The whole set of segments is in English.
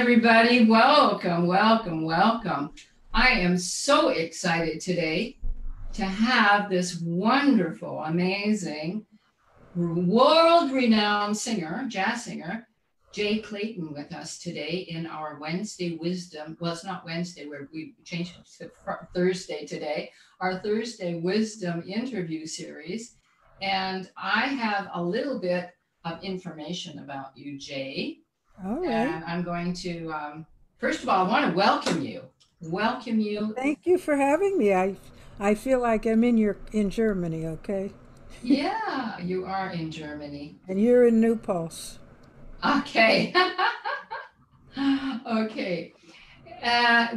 everybody. Welcome, welcome, welcome. I am so excited today to have this wonderful, amazing, world-renowned singer, jazz singer, Jay Clayton with us today in our Wednesday Wisdom. Well, it's not Wednesday, where we changed it to Thursday today, our Thursday Wisdom interview series. And I have a little bit of information about you, Jay. All right. And I'm going to, first of all, I want to welcome you. Welcome you. Thank you for having me. I feel like I'm in Germany, okay? Yeah, you are in Germany. And you're in New Paltz. Okay. Okay.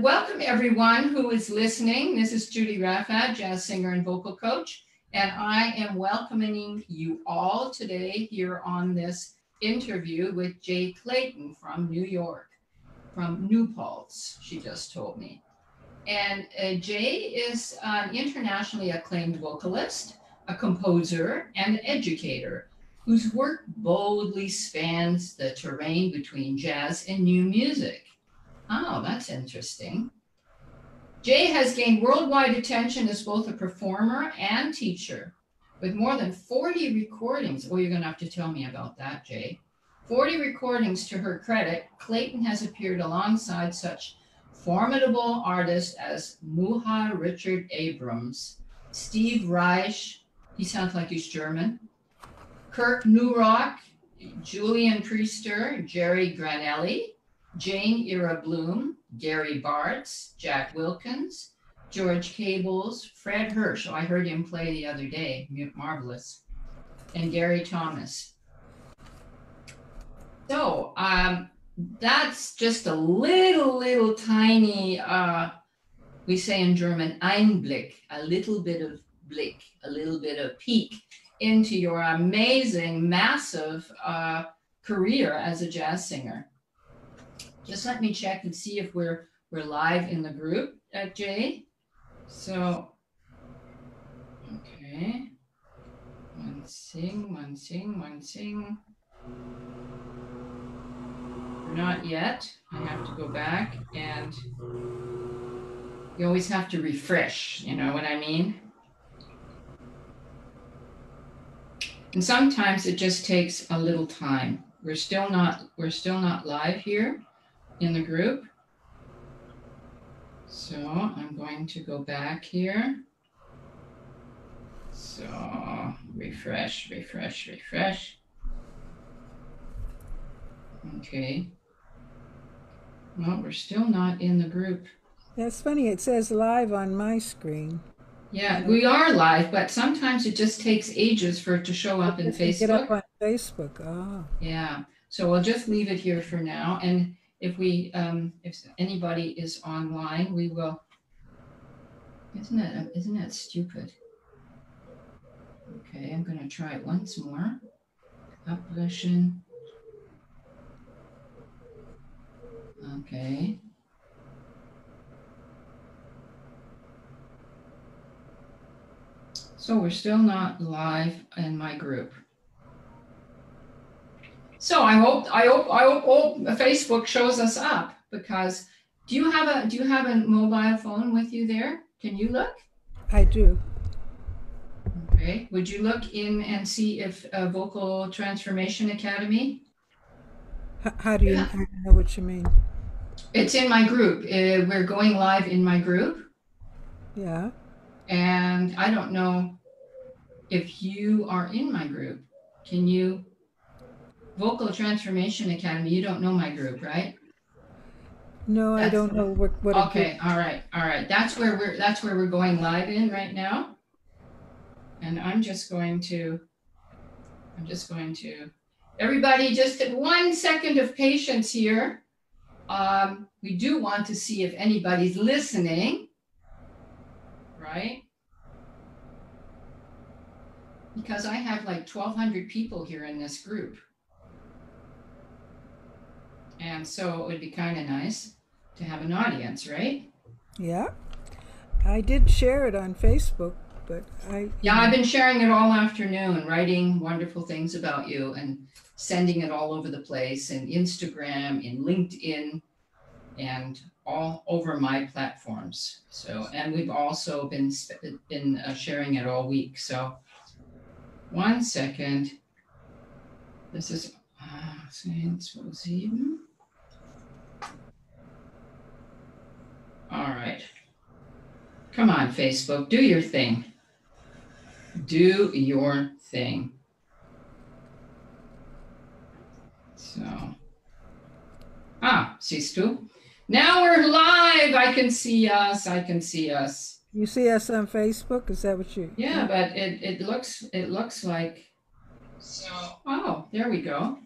Welcome everyone who is listening. This is Judy Rafat, jazz singer and vocal coach, and I am welcoming you all today here on this interview with Jay Clayton from New York, from New Paltz, she just told me. And Jay is an internationally acclaimed vocalist, a composer, and an educator whose work boldly spans the terrain between jazz and new music. Oh, that's interesting. Jay has gained worldwide attention as both a performer and teacher. With more than 40 recordings, oh, you're going to have to tell me about that, Jay. 40 recordings to her credit, Clayton has appeared alongside such formidable artists as Muha Richard Abrams, Steve Reich, he sounds like he's German, Kirk Newrock, Julian Priester, Jerry Granelli, Jane Ira Bloom, Gary Bartz, Jack Wilkins, George Cables, Fred Hirsch, oh, I heard him play the other day, marvelous, and Gary Thomas. So that's just a little tiny, we say in German, Einblick, a little bit of blick, a little bit of peek into your amazing, massive career as a jazz singer. Just let me check and see if we're live in the group at Jay. So, okay. One sing. Not yet. I have to go back, and you always have to refresh, you know what I mean? And sometimes it just takes a little time. We're still not live here in the group. So I'm going to go back here. So refresh. Okay. Well, we're still not in the group. That's funny. It says live on my screen. Yeah, we are live, but sometimes it just takes ages for it to show up in Facebook. Get up on Facebook. Oh. Yeah. So we'll just leave it here for now. And if anybody is online, we will. Isn't that stupid? Okay, I'm going to try it once more. Publishing. Okay. So we're still not live in my group. So I hope Facebook shows us up, because do you have a mobile phone with you there? Can you look? I do. Okay. Would you look in and see if Vocal Transformation Academy? How do you know what you mean? It's in my group. We're going live in my group. Yeah. And I don't know if you are in my group. Can you? Vocal Transformation Academy, you don't know my group, right? No, I don't know what. Okay, all right. That's where we're going live in right now. And I'm just going to, everybody, just 1 second of patience here. We do want to see if anybody's listening, right? Because I have like 1,200 people here in this group. And so it would be kind of nice to have an audience, right? Yeah. I did share it on Facebook, but I've been sharing it all afternoon, writing wonderful things about you and sending it all over the place, in Instagram, in LinkedIn, and all over my platforms. So, and we've also been sharing it all week. So, 1 second. This is all right. Come on, Facebook, do your thing. Do your thing. So, siehst du? Now we're live. I can see us. I can see us. You see us on Facebook? Is that what you? Yeah, but it looks like. So, oh, there we go.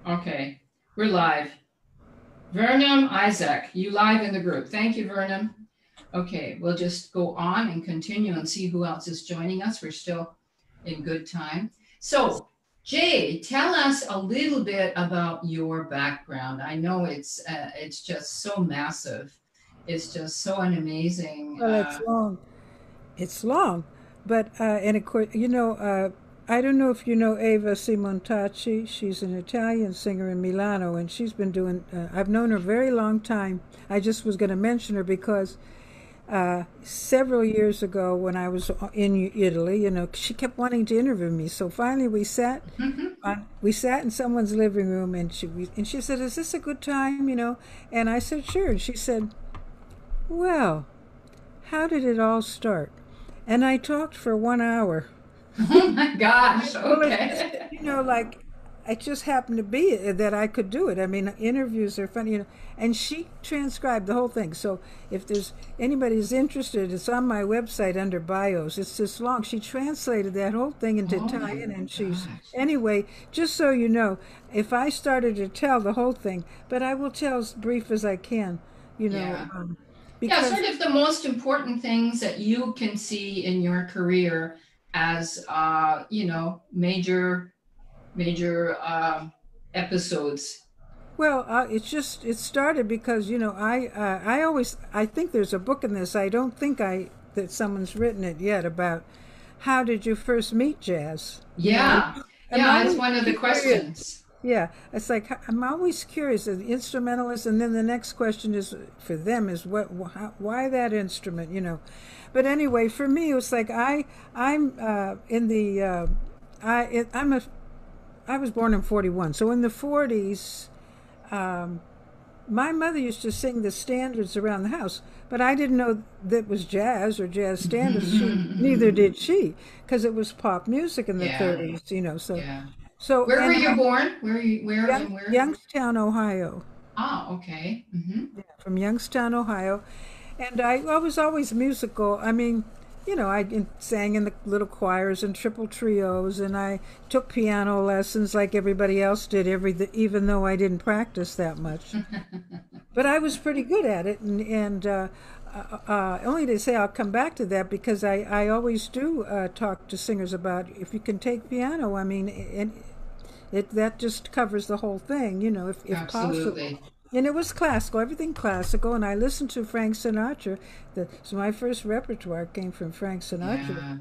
Okay, we're live. Vernum Isaac, you live in the group. Thank you, Vernum. Okay, we'll just go on and continue and see who else is joining us. We're still in good time. So, Jay, tell us a little bit about your background. I know it's just so massive. It's just so an amazing. Well, it's long. It's long, but and of course, I don't know if you know Eva Simontacci. She's an Italian singer in Milano, and she's been doing. I've known her a very long time. I just was going to mention her because several years ago, when I was in Italy, she kept wanting to interview me. So finally, we sat. We sat in someone's living room, and she said, "Is this a good time?" And I said, "Sure." And she said, "Well, how did it all start?" And I talked for 1 hour. Oh my gosh! Okay. It just happened to be that I could do it. I mean, interviews are fun, and she transcribed the whole thing. So if there's anybody who's interested, it's on my website under bios. It's this long. She translated that whole thing into Italian, and anyway, just so you know, if I started to tell the whole thing, but I will tell as brief as I can, Yeah. Sort of the most important things that you can see in your career as major episodes. Well, it started because I think there's a book in this. I don't think that someone's written it yet about how did you first meet jazz. Yeah, it's one of the questions. Yeah, it's like I'm always curious as the instrumentalist, and then the next question is for them is why that instrument, But anyway, for me, it was like I was born in 41, so in the 40s, my mother used to sing the standards around the house, but I didn't know that was jazz or jazz standards. Neither did she, because it was pop music in the 30s, So. Yeah. So where were you born? Where? Youngstown, Ohio. Oh, okay. Mm-hmm. Yeah, from Youngstown, Ohio, and I was always musical. I mean, I sang in the little choirs and triple trios, and I took piano lessons like everybody else did. Even though I didn't practice that much, but I was pretty good at it. And only to say I'll come back to that because I always do talk to singers about if you can take piano. I mean, that just covers the whole thing, if Absolutely. possible. And it was classical, everything classical. And I listened to Frank Sinatra. So my first repertoire came from Frank Sinatra.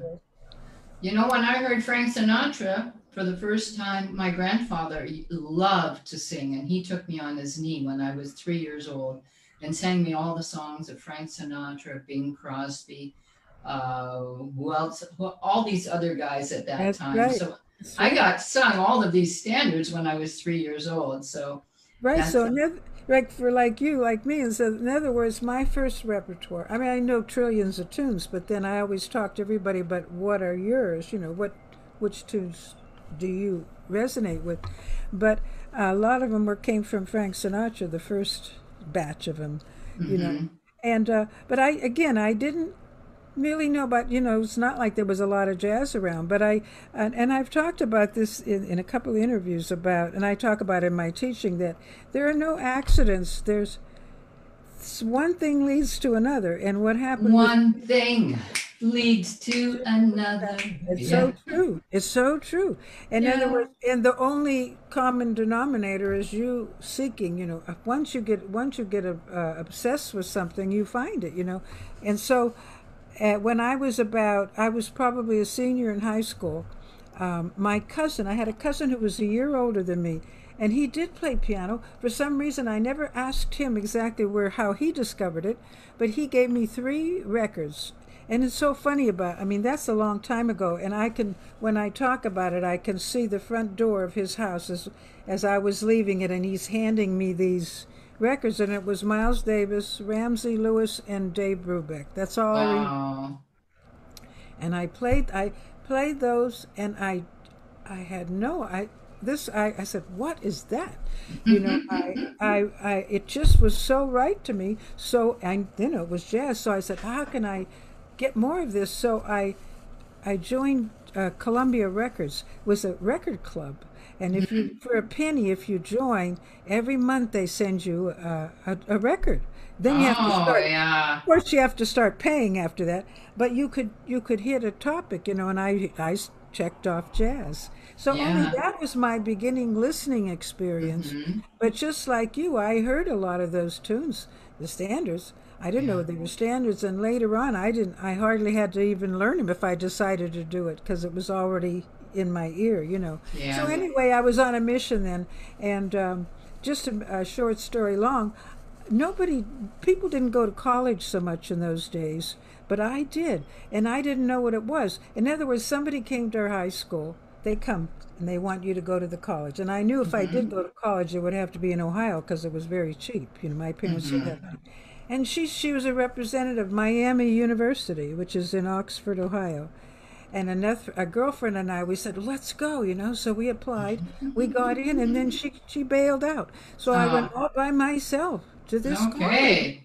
Yeah. When I heard Frank Sinatra for the first time, my grandfather loved to sing, and he took me on his knee when I was 3 years old and sang me all the songs of Frank Sinatra, Bing Crosby, who else? All these other guys at that That's time. right. So I got sung all of these standards when I was 3 years old. So right. So for like you, like me, and so in other words, my first repertoire. I mean, I know trillions of tunes, but then I always talk to everybody. But what are yours? Which tunes do you resonate with? But a lot of them came from Frank Sinatra, the first batch of them, And but I didn't really know about, it's not like there was a lot of jazz around, but I've talked about this in a couple of interviews and I talk about in my teaching that there are no accidents. There's one thing leads to another, and what happened. One thing leads to another. It's so true. It's so true. In other words, and the only common denominator is you seeking. Once you get obsessed with something, you find it. And so. When I was probably a senior in high school, my cousin, I had a cousin who was a year older than me, and he did play piano. For some reason, I never asked him exactly how he discovered it, but he gave me 3 records. And it's so funny I mean, that's a long time ago, and when I talk about it, I can see the front door of his house as I was leaving it, and he's handing me these records, and it was Miles Davis, Ramsey Lewis, and Dave Brubeck. That's all I remember. Wow. And I played those, and I had no I said, what is that? You know, it just was so right to me. So it was jazz. So I said, how can I get more of this? So I joined Columbia Records. It was a record club, and if you for a penny, if you join, every month they send you a record. Then you have to Oh, start. yeah. Of course, you have to start paying after that. But you could hit a topic, and I checked off jazz. So only Yeah. that was my beginning listening experience. Hmm. But just like you, I heard a lot of those tunes, the standards. I didn't know Yeah. they were standards, and later on, I didn't. I hardly had to even learn them if I decided to do it because it was already in my ear. So Yeah. anyway, I was on a mission then, and just a short story long. Nobody, people didn't go to college so much in those days, but I did, and I didn't know what it was. In other words, somebody came to our high school. They come and they want you to go to the college, and I knew if I did Hmm. go to college, it would have to be in Ohio because it was very cheap. My parents didn't Hmm. have money. And she was a representative of Miami University, which is in Oxford, Ohio. And a girlfriend and I, we said, let's go. So we applied, we got in, and then she bailed out. So I went Oh, all by myself to this college. okay.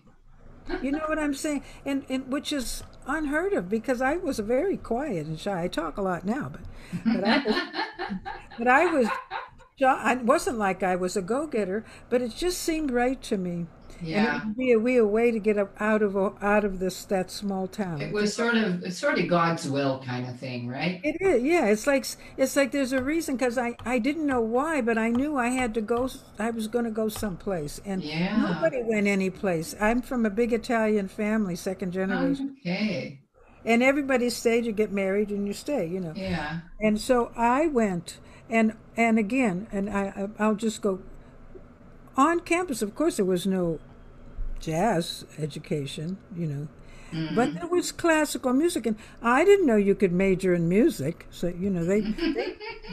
You know what I'm saying? And which is unheard of because I was very quiet and shy. I talk a lot now, but I was but I was I wasn't like I was a go-getter, but it just seemed right to me. And it Yeah. would be a way to get out of that small It town. was sort of God's will kind of thing, right? It is, yeah. It's like there's a reason because I didn't know why, but I knew I had to go. I was going to go someplace, and Yeah. nobody went any place. I'm from a big Italian family, second generation, Okay. and everybody stayed. You get married and you stay. Yeah. And so I went, and again, and I'll just go on campus. Of course, there was no jazz education. But Hmm. there was classical music, and I didn't know you could major in music. So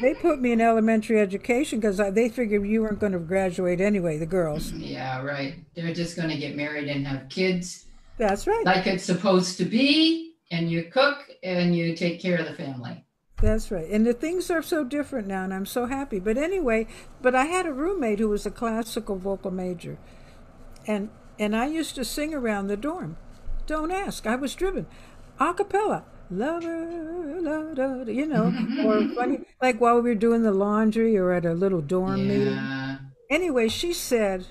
they put me in elementary education because they figured you weren't going to graduate anyway. The girls. Yeah, right. They're just going to get married and have kids That's right. like it's supposed to be, and you cook and you take care of the family. That's right. And the things are so different now, and I'm so happy. But anyway, I had a roommate who was a classical vocal major, and I used to sing around the dorm. Don't ask. I was driven. A cappella. Lover, la, da, da, or funny, like while we were doing the laundry or at a little dorm meeting. Yeah. Anyway, she said,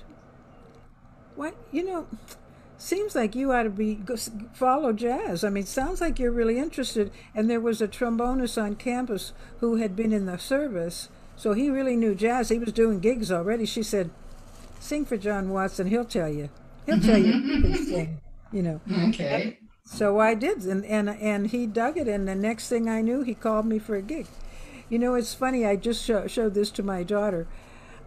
what, seems like you ought to follow jazz. I mean, sounds like you're really interested. And there was a trombonist on campus who had been in the service, so he really knew jazz. He was doing gigs already. She said, sing for John Watson. He'll tell you. He'll tell you if you can sing. Okay. So I did, and he dug it. And the next thing I knew, he called me for a gig. It's funny. I just showed this to my daughter.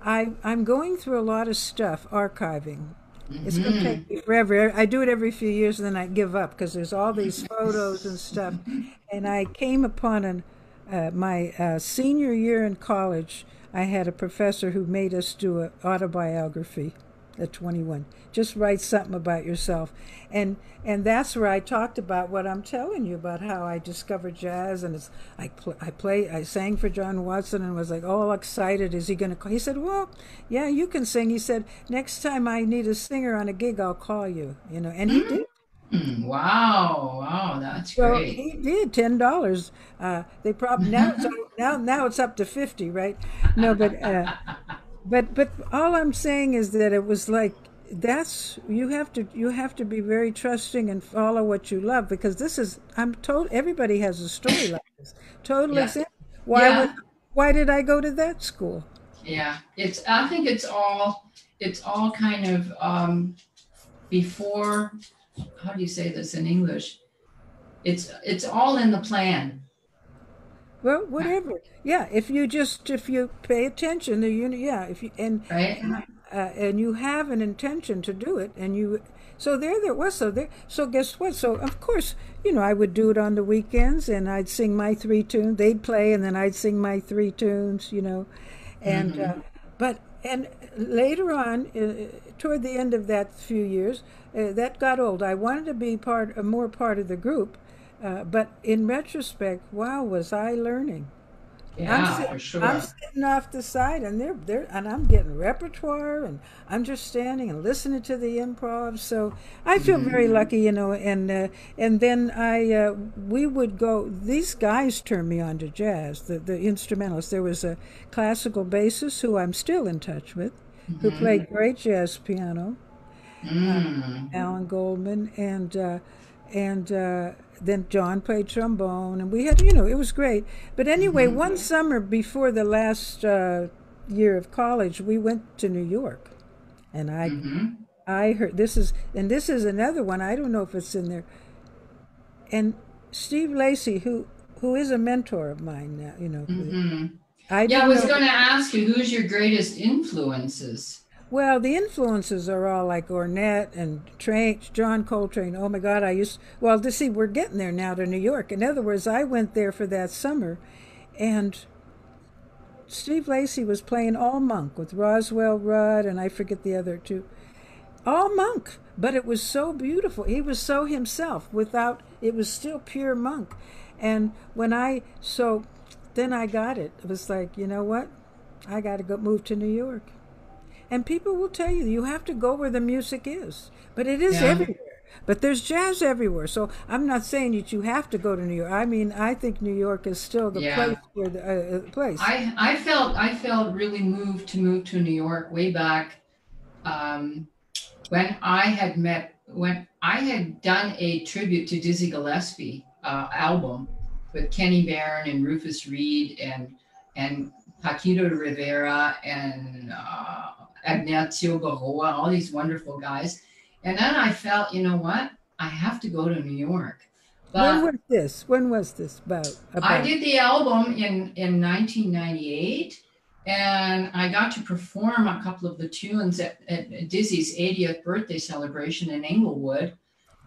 I'm going through a lot of stuff archiving. It's going to Hmm. take me forever. I do it every few years, and then I give up because there's all these photos and stuff. And I came upon my senior year in college. I had a professor who made us do an autobiography at 21. Just write something about yourself, and that's where I talked about what I'm telling you about how I discovered jazz, and I sang for John Watson and was like all excited. Is he going to call? He said, well, yeah, you can sing. He said, next time I need a singer on a gig, I'll call you. And he did. Wow. Wow. That's So great. he did $10. They probably now it's up to 50, right? No, but all I'm saying is that it was like you have to be very trusting and follow what you love because this is I'm told everybody has a story like this. Total Yeah. example. Yeah. Why did I go to that school? Yeah. I think it's all kind of before, how do you say this in English? It's all in the plan. Well, whatever. Yeah, if you pay attention, yeah, if you right? and you have an intention to do it, and you so there was so there so guess what? So of course, I would do it on the weekends, and I'd sing my three tunes. They'd play, and then I'd sing my three tunes. And Mm-hmm. but and later on, toward the end of that few years, that got old. I wanted to be a more part of the group, but in retrospect, wow, was I learning? Yeah, for I'm sure. sitting off the side, and and I'm getting repertoire, and I'm just standing and listening to the improv. So I feel very Mm-hmm. lucky, and then we would go. These guys turned me on to jazz. The instrumentalists. There was a classical bassist who I'm still in touch with, who Mm-hmm. played great jazz piano, Mm. Alan Goldman, and then John played trombone, and we had, it was great. But anyway, Mm-hmm. one summer before the last year of college, we went to New York, and Mm-hmm. I heard this is another one. I don't know if it's in there. And Steve Lacy, who is a mentor of mine now, Mm-hmm. I Yeah, I didn't was know. going to ask you, who's your greatest influences? Well, the influences are all like Ornette and John Coltrane. Oh my God, well, to see, we're getting there now to New York. In other words, I went there for that summer, and Steve Lacy was playing all monk with Roswell Rudd, and I forget the other two. All monk, but it was so beautiful. He was so himself it was still pure monk. And then I got it. It was like, you know what? I got to go move to New York. And people will tell you you have to go where the music is, but it is Yeah. everywhere. But there's jazz everywhere. So I'm not saying that you have to go to New York. I mean, I think New York is still the Yeah. place where the place. I felt really moved to move to New York way back, um, when I had done a tribute to Dizzy Gillespie album with Kenny Barron and Rufus Reed and Paquito Rivera and Ignacio Baroa, all these wonderful guys. And then I felt, you know what? I have to go to New York. When But was this? When was this about? I About? did the album in 1998, and I got to perform a couple of the tunes at Dizzy's 80th birthday celebration in Inglewood,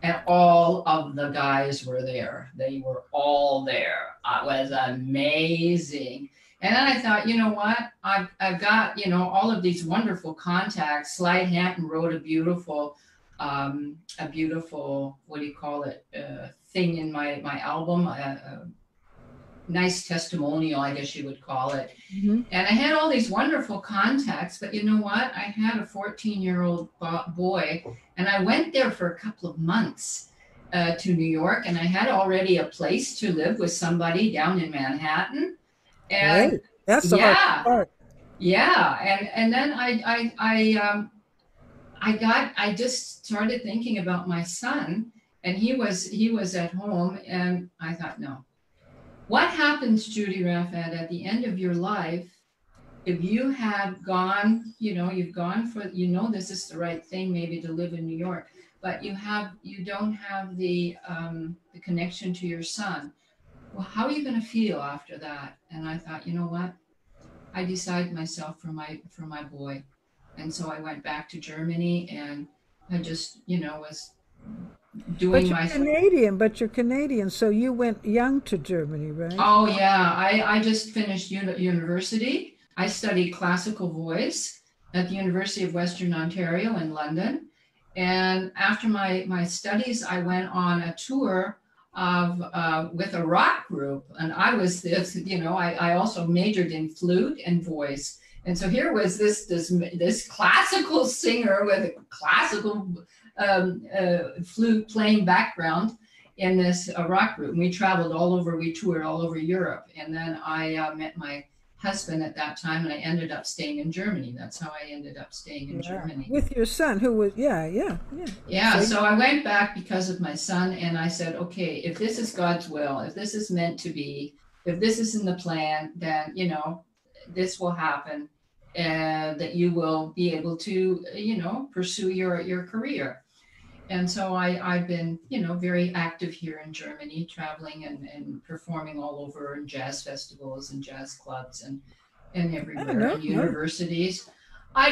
and all of the guys were there. They were all there. It was amazing. And then I thought, you know what? I've got, all of these wonderful contacts. Slide Hampton wrote a beautiful, what do you call it, thing in my album, a nice testimonial, I guess you would call it. Hmm. And I had all these wonderful contacts, but you know what? I had a 14-year-old boy, and I went there for a couple of months to New York, and I had already a place to live with somebody down in Manhattan. And Great. That's the hard yeah, part. yeah, and then I just started thinking about my son, and he was at home, and I thought, no, what happens, Judy Rafat, at the end of your life if you have gone, you've gone for, this is the right thing, maybe to live in New York, but you don't have the connection to your son. Well, how are you going to feel after that? And I thought, you know what? I decided myself for my boy, and so I went back to Germany, and I just, was doing my. But you're Canadian, so you went young to Germany, right? Oh yeah, I just finished university. I studied classical voice at the University of Western Ontario in London. And after my studies, I went on a tour of with a rock group, and I was this. I also majored in flute and voice. And so here was this classical singer with a classical flute playing background in this rock group. And we traveled all over, we toured all over Europe. And then I met my husband at that time, and I ended up staying in Germany. That's how I ended up staying in Yeah. Germany. With your son, who was, yeah, yeah, yeah. Yeah, So, so I went back because of my son, and I said, okay, if this is God's will, if this is meant to be, if this is in the plan, then, this will happen, and that you will be able to, pursue your career. And so I've been, very active here in Germany, traveling and performing all over in jazz festivals and jazz clubs and Oh, everywhere no, and no. universities. I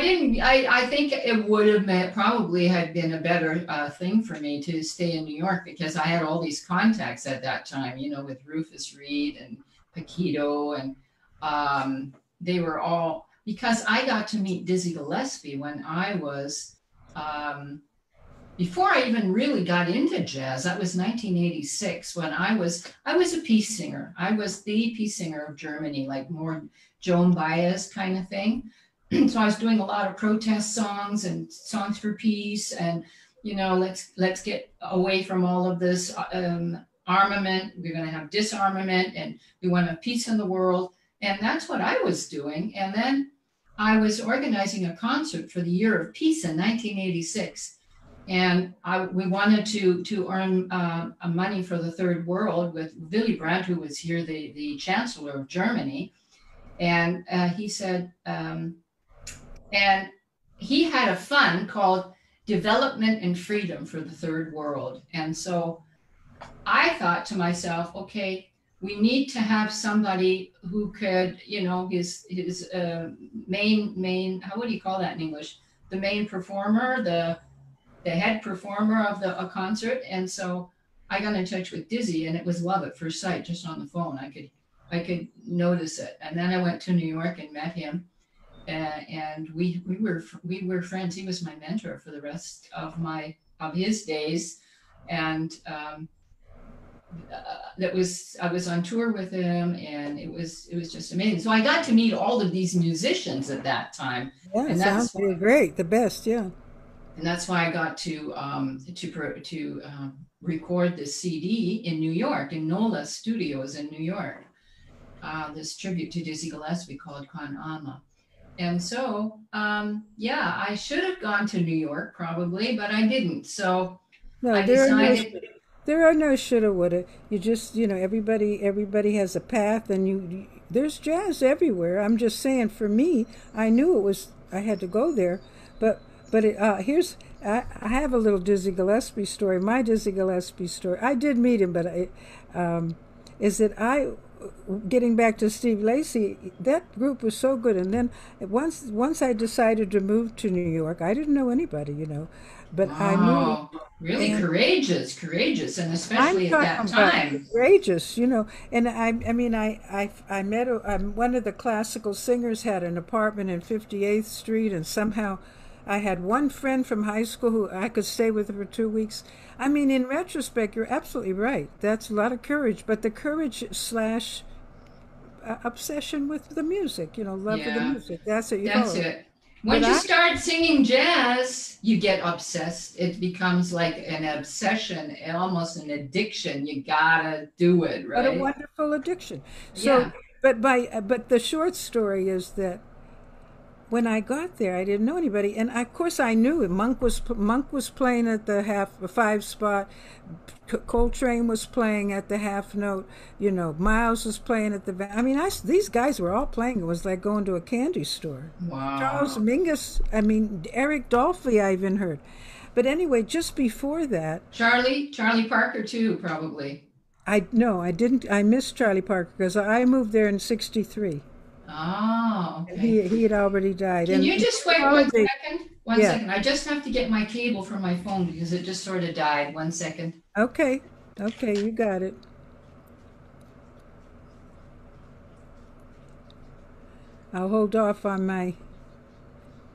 think it would have probably had been a better thing for me to stay in New York because I had all these contacts at that time, with Rufus Reed and Paquito, and they were all, because I got to meet Dizzy Gillespie when I was, before I even really got into jazz. That was 1986 when I was a peace singer. I was the peace singer of Germany, like more Joan Baez kind of thing. So I was doing a lot of protest songs and songs for peace, and let's get away from all of this armament. We're going to have disarmament, and we want to have peace in the world. And that's what I was doing. And then I was organizing a concert for the Year of Peace in 1986. And we wanted to earn money for the Third World with Willy Brandt, who was here, the Chancellor of Germany. And he said, and he had a fund called Development and Freedom for the Third World. And so I thought to myself, okay, we need to have somebody who could, his main, how would you call that in English? The main performer, the head performer of a concert. And so I got in touch with Dizzy, and it was love at first sight, just on the phone. I could notice it. And then I went to New York and met him. And we were friends. He was my mentor for the rest of his days, and I was on tour with him, and it was just amazing. So I got to meet all of these musicians at that time, Yeah, and sounds really great. The best, yeah. And that's why I got to record this CD in New York, in NOLA Studios in New York. This tribute to Dizzy Gillespie called Con Ama. And so, I should have gone to New York probably, but I didn't. So No, I decided. there are no shoulda, woulda. You just, everybody has a path, and there's jazz everywhere. I'm just saying, for me, I knew I had to go there, but I have a little Dizzy Gillespie story. My Dizzy Gillespie story. I did meet him, but is that getting back to Steve Lacy, that group was so good. And then once I decided to move to New York, I didn't know anybody, but Wow, I moved. really And courageous, and I'm especially at that talking about time. courageous, And I met one of the classical singers had an apartment in 58th Street, and somehow I had one friend from high school who I could stay with for 2 weeks. I mean, in retrospect, you're absolutely right. That's a lot of courage, but the courage slash obsession with the music, love for the Yeah, music. That's what you that's call it. it. But Once you start singing jazz, you get obsessed. It becomes like an obsession, and almost an addiction. You gotta do it, what a right? wonderful addiction. So, Yeah. but the short story is that when I got there, I didn't know anybody, and of course I knew it. Monk was playing at the five spot. Coltrane was playing at the half note. Miles was playing at the. I mean, these guys were all playing. It was like going to a candy store. Charles Wow. Mingus. I mean, Eric Dolphy. I even heard. But anyway, just before that, Charlie Parker too, probably. I didn't. I missed Charlie Parker because I moved there in '63. Oh, And okay. he had already died. Can And you just wait one holiday, second? One yeah. second. I just have to get my cable from my phone because it just sort of died. 1 second. Okay. Okay, you got it. I'll hold off on my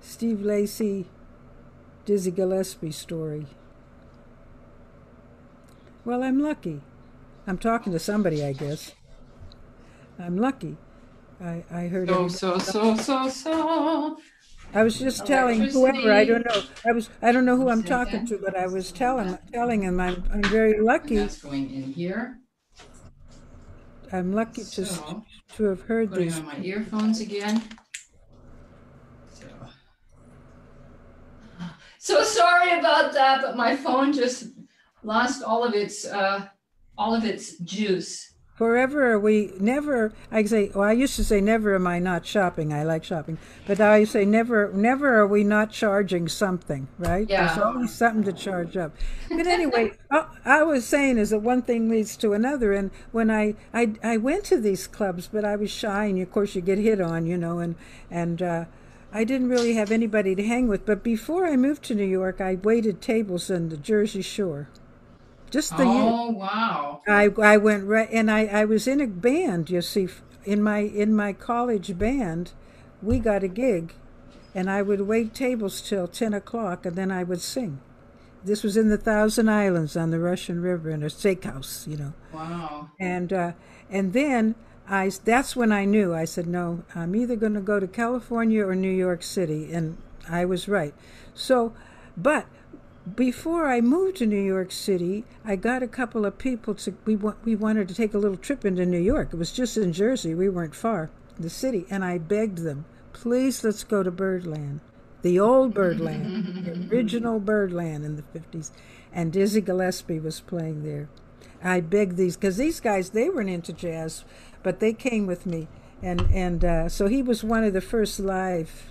Steve Lacy, Dizzy Gillespie story. Well, I'm lucky. I'm talking to somebody, I guess. I'm lucky. I heard So, everybody. so, so, so, so. I was just telling whoever, I Electricity. don't know. I don't know who One I'm talking second. to, but I was So that, telling him I'm very and lucky. that's going in here. I'm lucky So, to have heard putting these. on my earphones again. So, so sorry about that, but my phone just lost all of its juice. Forever are we never. I say, well, I used to say, never am I not shopping. I like shopping, but I say, never are we not charging something, right? There's Yeah. always something to charge up. But anyway, I was saying is that one thing leads to another, and when I went to these clubs, but I was shy, and of course you get hit on, and I didn't really have anybody to hang with. But before I moved to New York, I waited tables on the Jersey Shore. Just the year. Oh, wow. I went right, and I was in a band. You see, in my college band, we got a gig, and I would wait tables till 10 o'clock, and then I would sing. This was in the Thousand Islands on the Russian River in a steakhouse. Wow. And then that's when I knew. I said, no, I'm either going to go to California or New York City, and I was right. So, but before I moved to New York City, I got a couple of people we wanted to take a little trip into New York. It was just in Jersey. We weren't far, the city. And I begged them, please, let's go to Birdland, the old Birdland, the original Birdland in the 50s. And Dizzy Gillespie was playing there. I begged because these guys, they weren't into jazz, but they came with me. And so he was one of the first live,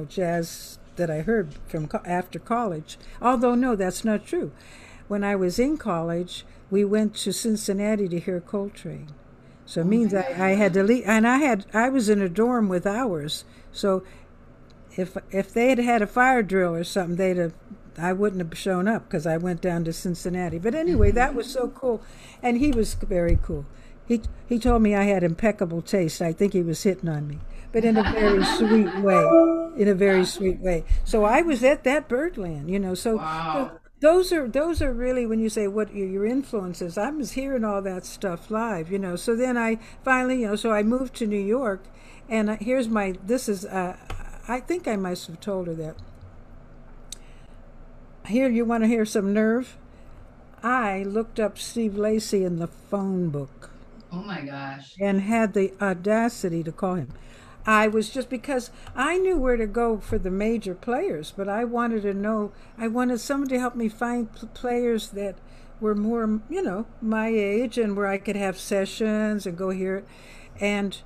jazz that I heard from after college. Although, no, that's not true. When I was in college, we went to Cincinnati to hear Coltrane. So it means I had to leave, and I was in a dorm with ours. So if they had had a fire drill or something, I wouldn't have shown up because I went down to Cincinnati. But anyway, that was so cool, and he was very cool. He told me I had impeccable taste. I think he was hitting on me, but in a very sweet way. In a very sweet way. So I was at that Birdland, So, Wow. so those are really, when you say what your influences. I was hearing all that stuff live, So then I finally, so I moved to New York, and here's this is. I think I must have told her that. Here, you want to hear some nerve? I looked up Steve Lacy in the phone book. Oh my gosh. And had the audacity to call him. I was just because I knew where to go for the major players, but I wanted to know, I wanted someone to help me find players that were more, my age and where I could have sessions and go hear it. And,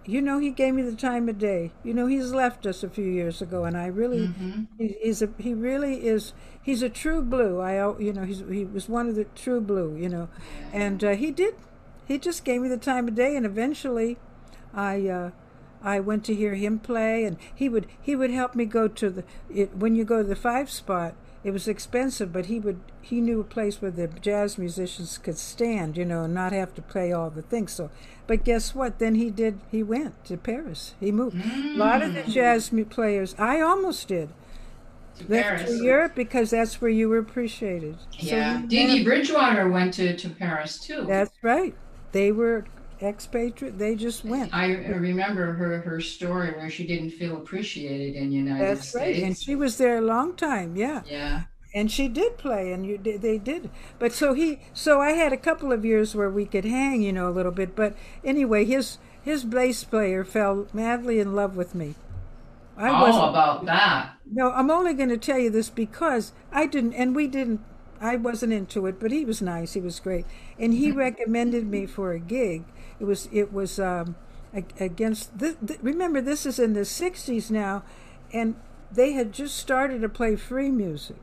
he gave me the time of day. He's left us a few years ago, and I really, he's a true blue. He was one of the true blue, and he just gave me the time of day, and eventually I went to hear him play, and he would help me go to when you go to the 5 spot. It was expensive, but he knew a place where the jazz musicians could stand, and not have to play all the things. So, but guess what? Then he went to Paris. He moved. A lot of the jazz players, I almost did. Left to Europe because that's where you were appreciated. Yeah. So Dee Dee Bridgewater went to Paris too. That's right. They were expatriate. They just went. I remember her story where she didn't feel appreciated in the United That's States. right, and she was there a long time. Yeah. Yeah. And she did play, and they did. But so I had a couple of years where we could hang, a little bit. But anyway, his bass player fell madly in love with me. All about that. No, I'm only going to tell you this because I wasn't into it, but he was nice. He was great, and he recommended me for a gig. It was against. Remember, this is in the '60s now, and they had just started to play free music.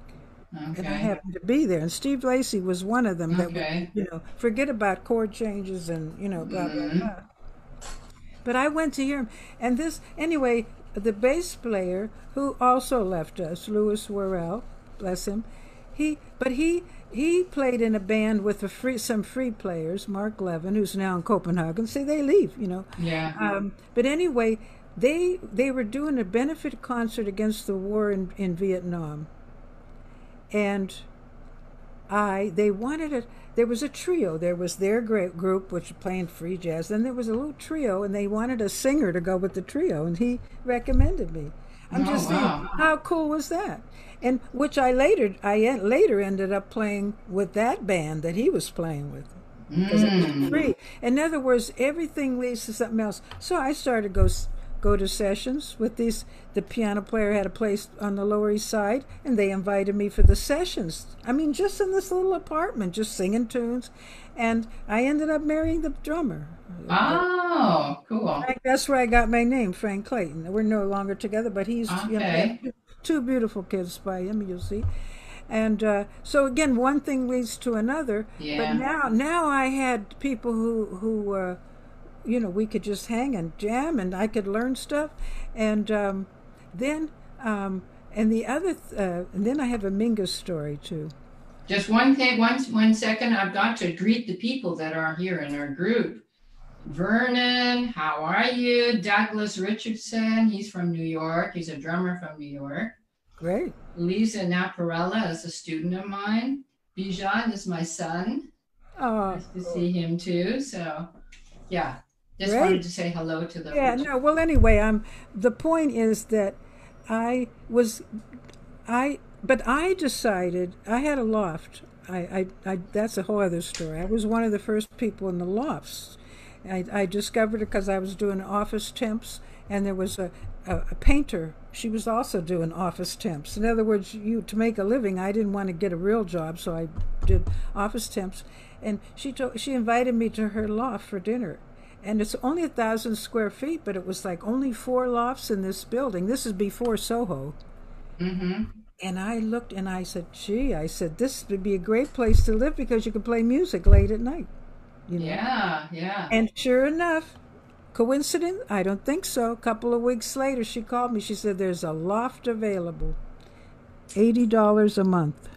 Okay. And I happened to be there, and Steve Lacy was one of them. Okay. That would, forget about chord changes and blah blah blah. But I went to hear him, and anyway. The bass player, who also left us, Louis Worrell, bless him, he played in a band with some free players, Mark Levin, who's now in Copenhagen. See, they leave, Yeah. But anyway, they were doing a benefit concert against the war in Vietnam, and they wanted it. There was a trio. There was their great group, which was playing free jazz. Then there was a little trio, and they wanted a singer to go with the trio, and he recommended me. I'm just saying, how cool was that? And which I later ended up playing with that band that he was playing with, because it was free. In other words, everything leads to something else. So I started to go go to sessions with these. The piano player had a place on the Lower East Side, and they invited me for the sessions. I mean, just in this little apartment, just singing tunes. And I ended up marrying the drummer. Oh, cool. That's where I got my name, Frank Clayton. We're no longer together, but he's Okay. two beautiful kids by him, you'll see. And so again, one thing leads to another. Yeah. But now I had people who we could just hang and jam, and I could learn stuff. And then and the other and then I have a Mingus story too. Just one thing, one second. I've got to greet the people that are here in our group. Vernon, how are you? Douglas Richardson, he's from New York. He's a drummer from New York. Great. Lisa Naparella is a student of mine. Bijan is my son. Oh, Nice to see him too. So, yeah, just great. wanted to say hello to them. Yeah, no, well, anyway, the point is that but I decided, I had a loft. That's a whole other story. I was one of the first people in the lofts. I discovered it because I was doing office temps, and there was a painter. She was also doing office temps. In other words, to make a living, I didn't want to get a real job, so I did office temps. And she invited me to her loft for dinner. And it's only 1,000 square feet, but it was like only 4 lofts in this building. This is before Soho. Mm-hmm. And I looked and I said, gee, this would be a great place to live because you could play music late at night. Yeah, yeah. And sure enough, coincidence? I don't think so. A couple of weeks later, she called me. She said, there's a loft available, $80 a month.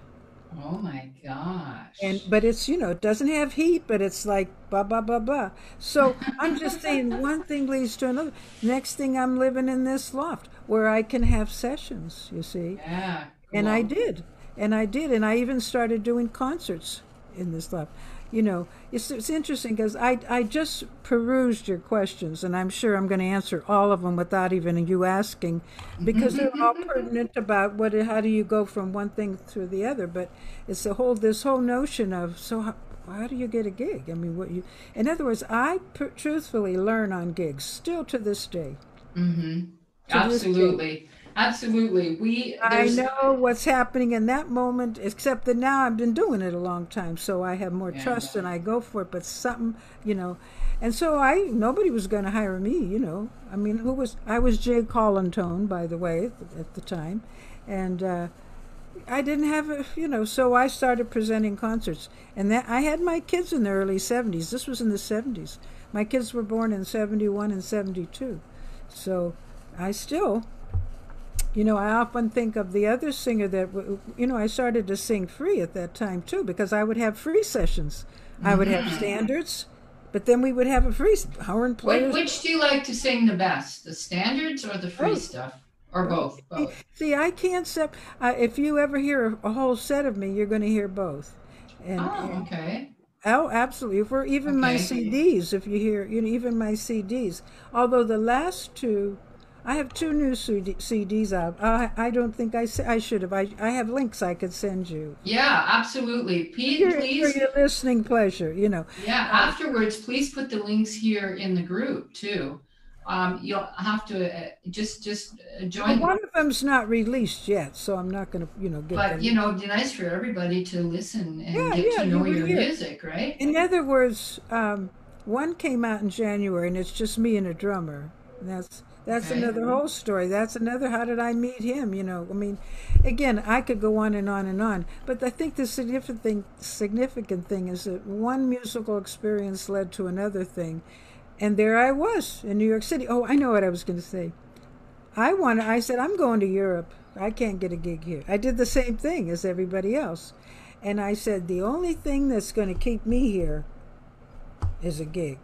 Oh my gosh. But it's, it doesn't have heat, but it's like blah, blah, blah, blah. So I'm just saying one thing leads to another. Next thing, I'm living in this loft where I can have sessions, you see. Yeah. And cool. I did. And I even started doing concerts in this loft. It's interesting because I just perused your questions, and I'm sure I'm going to answer all of them without even you asking, because they're all pertinent about how do you go from one thing to the other. But it's this whole notion of, so how do you get a gig? I mean, in other words, I truthfully learn on gigs still to this day. Mm-hmm. Absolutely. Absolutely. I know what's happening in that moment, except that now I've been doing it a long time, so I have more trust and I go for it. But something, and so nobody was going to hire me, I mean, I was Jay Clayton, by the way, at the time, and I didn't have so I started presenting concerts, and I had my kids in the early 70s. This was in the 70s. My kids were born in 71 and 72, so I still. I often think of the other singer that, I started to sing free at that time, too, because I would have free sessions. I would have standards, but then we would have a free horn player. Which do you like to sing the best, the standards or the free stuff? Or both? See, I can't if you ever hear a whole set of me, you're going to hear both. Okay. Oh, absolutely. For even my CDs, if you hear, even my CDs. Although the last two, I have 2 new CDs out. I don't think I should have. I have links I could send you. Yeah, absolutely. Please. For your listening pleasure, Yeah, afterwards, please put the links here in the group, too. You'll have to just join. One of them's not released yet, so I'm not going to, get But, them. It'd be nice for everybody to listen and get to know your music, right? In other words, one came out in January, and it's just me and a drummer. And that's another whole story. That's another, how did I meet him? I mean, again, I could go on and on and on. But I think the significant thing is that one musical experience led to another thing. And there I was in New York City. Oh, I know what I was going to say. I said, I'm going to Europe. I can't get a gig here. I did the same thing as everybody else. And I said, the only thing that's going to keep me here is a gig.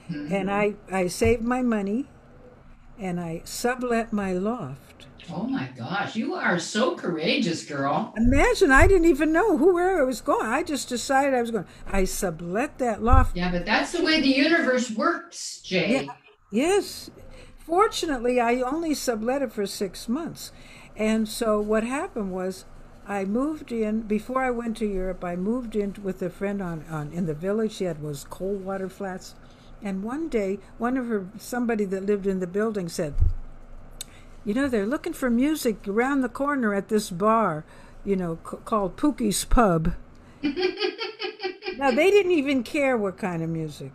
Mm-hmm. And I saved my money. And I sublet my loft. Oh my gosh, you are so courageous, girl. Imagine, I didn't even know where I was going. I just decided I was going. I sublet that loft. Yeah, but that's the way the universe works, Jay. Yeah, yes. Fortunately, I only sublet it for 6 months. And so what happened was I moved in, before I went to Europe, I moved in with a friend in the village. She had cold water flats. And one day, somebody that lived in the building said, you know, they're looking for music around the corner at this bar, you know, called Pookie's Pub. Now, they didn't even care what kind of music.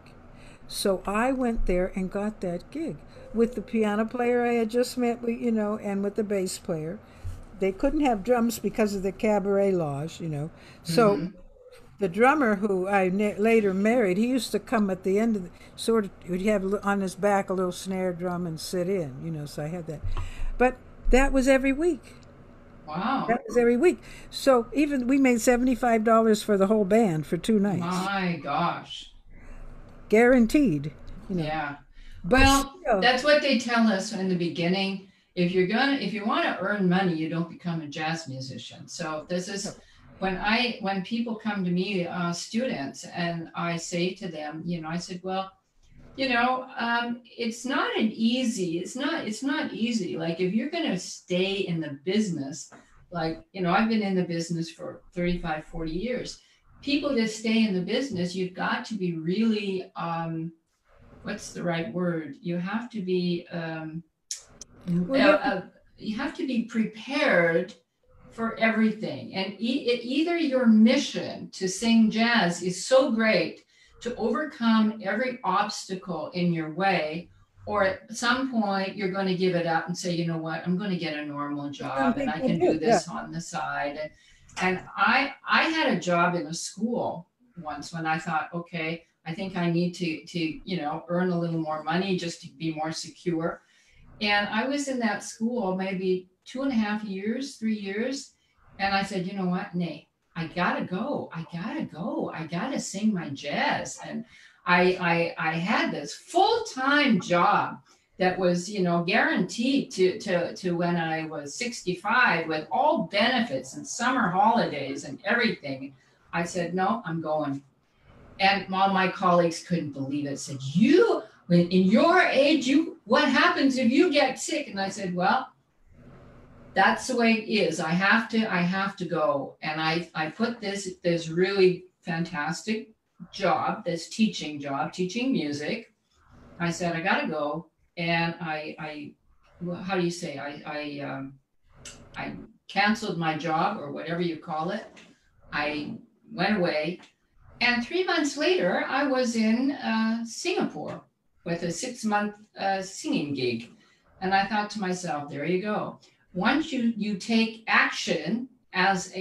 So I went there and got that gig with the piano player I had just met, you know, and with the bass player. They couldn't have drums because of the cabaret laws, you know. So the drummer who I later married, he used to come at the end of he'd have on his back a little snare drum and sit in, you know, so I had that. But that was every week. Wow. That was every week. So even we made $75 for the whole band for 2 nights. My gosh. Guaranteed. You know. Yeah. But well, still, that's what they tell us in the beginning. If you want to earn money, you don't become a jazz musician. So this is when people come to me, students, and I say to them, you know, I said, well, you know, it's not easy. Like if you're going to stay in the business, like, you know, I've been in the business for 35, 40 years. People that stay in the business, you've got to be really, what's the right word? You have to be, you have to be prepared for everything. And either your mission to sing jazz is so great to overcome every obstacle in your way, or at some point you're going to give it up and say, you know what, I'm going to get a normal job and I can do this on the side. And I had a job in a school once when I thought, okay, I think I need to you know, earn a little more money just to be more secure. And I was in that school maybe 2.5 years, 3 years. And I said, you know what, Nay, I gotta go. I gotta sing my jazz. And I had this full-time job that was, you know, guaranteed to when I was 65 with all benefits and summer holidays and everything. I said, no, I'm going. And all my colleagues couldn't believe it. Said, in your age, what happens if you get sick? And I said, well, that's the way it is. I have to go. And I put this really fantastic job, this teaching music. I said, I gotta go. And how do you say? I canceled my job, or whatever you call it. I went away. And 3 months later, I was in Singapore with a 6-month singing gig. And I thought to myself, there you go. Once you take action as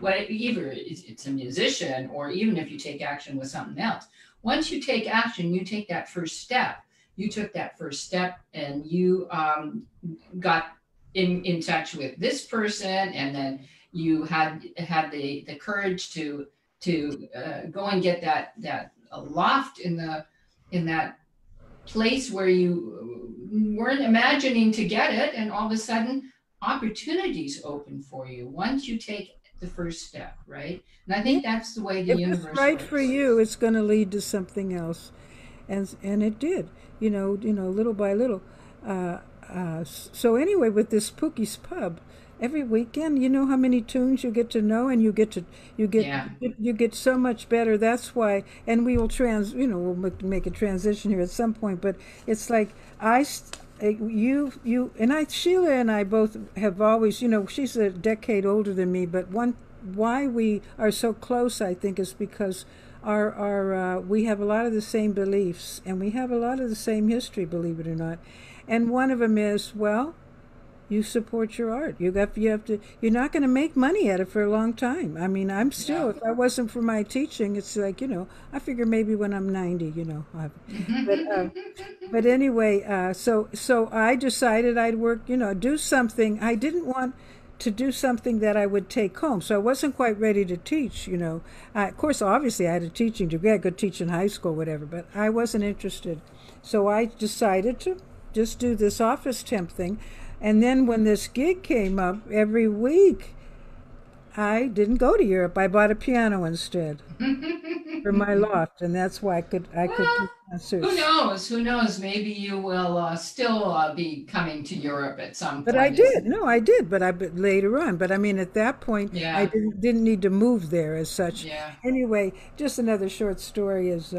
whatever, it's a musician, or even if you take action with something else, once you take action, you take that first step. You took that first step and you got in touch with this person, and then you had the courage to go and get that loft in that place where you weren't imagining to get it, and all of a sudden opportunities open for you once you take the first step, right? And I think that's the way the universe it's right works. for you, it's going to lead to something else, and it did, you know, little by little. So anyway, with this Pookie's Pub, every weekend, you know how many tunes you get to know, and you get so much better. That's why, and we will we'll make a transition here at some point. But it's like Sheila and I both have always, you know, she's a decade older than me, but why we are so close, I think, is because we have a lot of the same beliefs, and we have a lot of the same history, believe it or not. And one of them is, well, you support your art. You have to. You're not going to make money at it for a long time. I mean, I'm still. If I wasn't for my teaching, it's like, you know, I figure maybe when I'm 90, you know. But anyway, so I decided I'd work. You know, do something. I didn't want to do something that I would take home, so I wasn't quite ready to teach. You know, of course, obviously, I had a teaching degree. I could teach in high school, whatever. But I wasn't interested, so I decided to just do this office temp thing. And then when this gig came up every week, I didn't go to Europe. I bought a piano instead for my loft, and that's why I could do concerts. Who knows? Maybe you will still be coming to Europe at some point. But I did. No, I did. But later on. But I mean, at that point, yeah. I didn't need to move there as such. Yeah. Anyway, just another short story is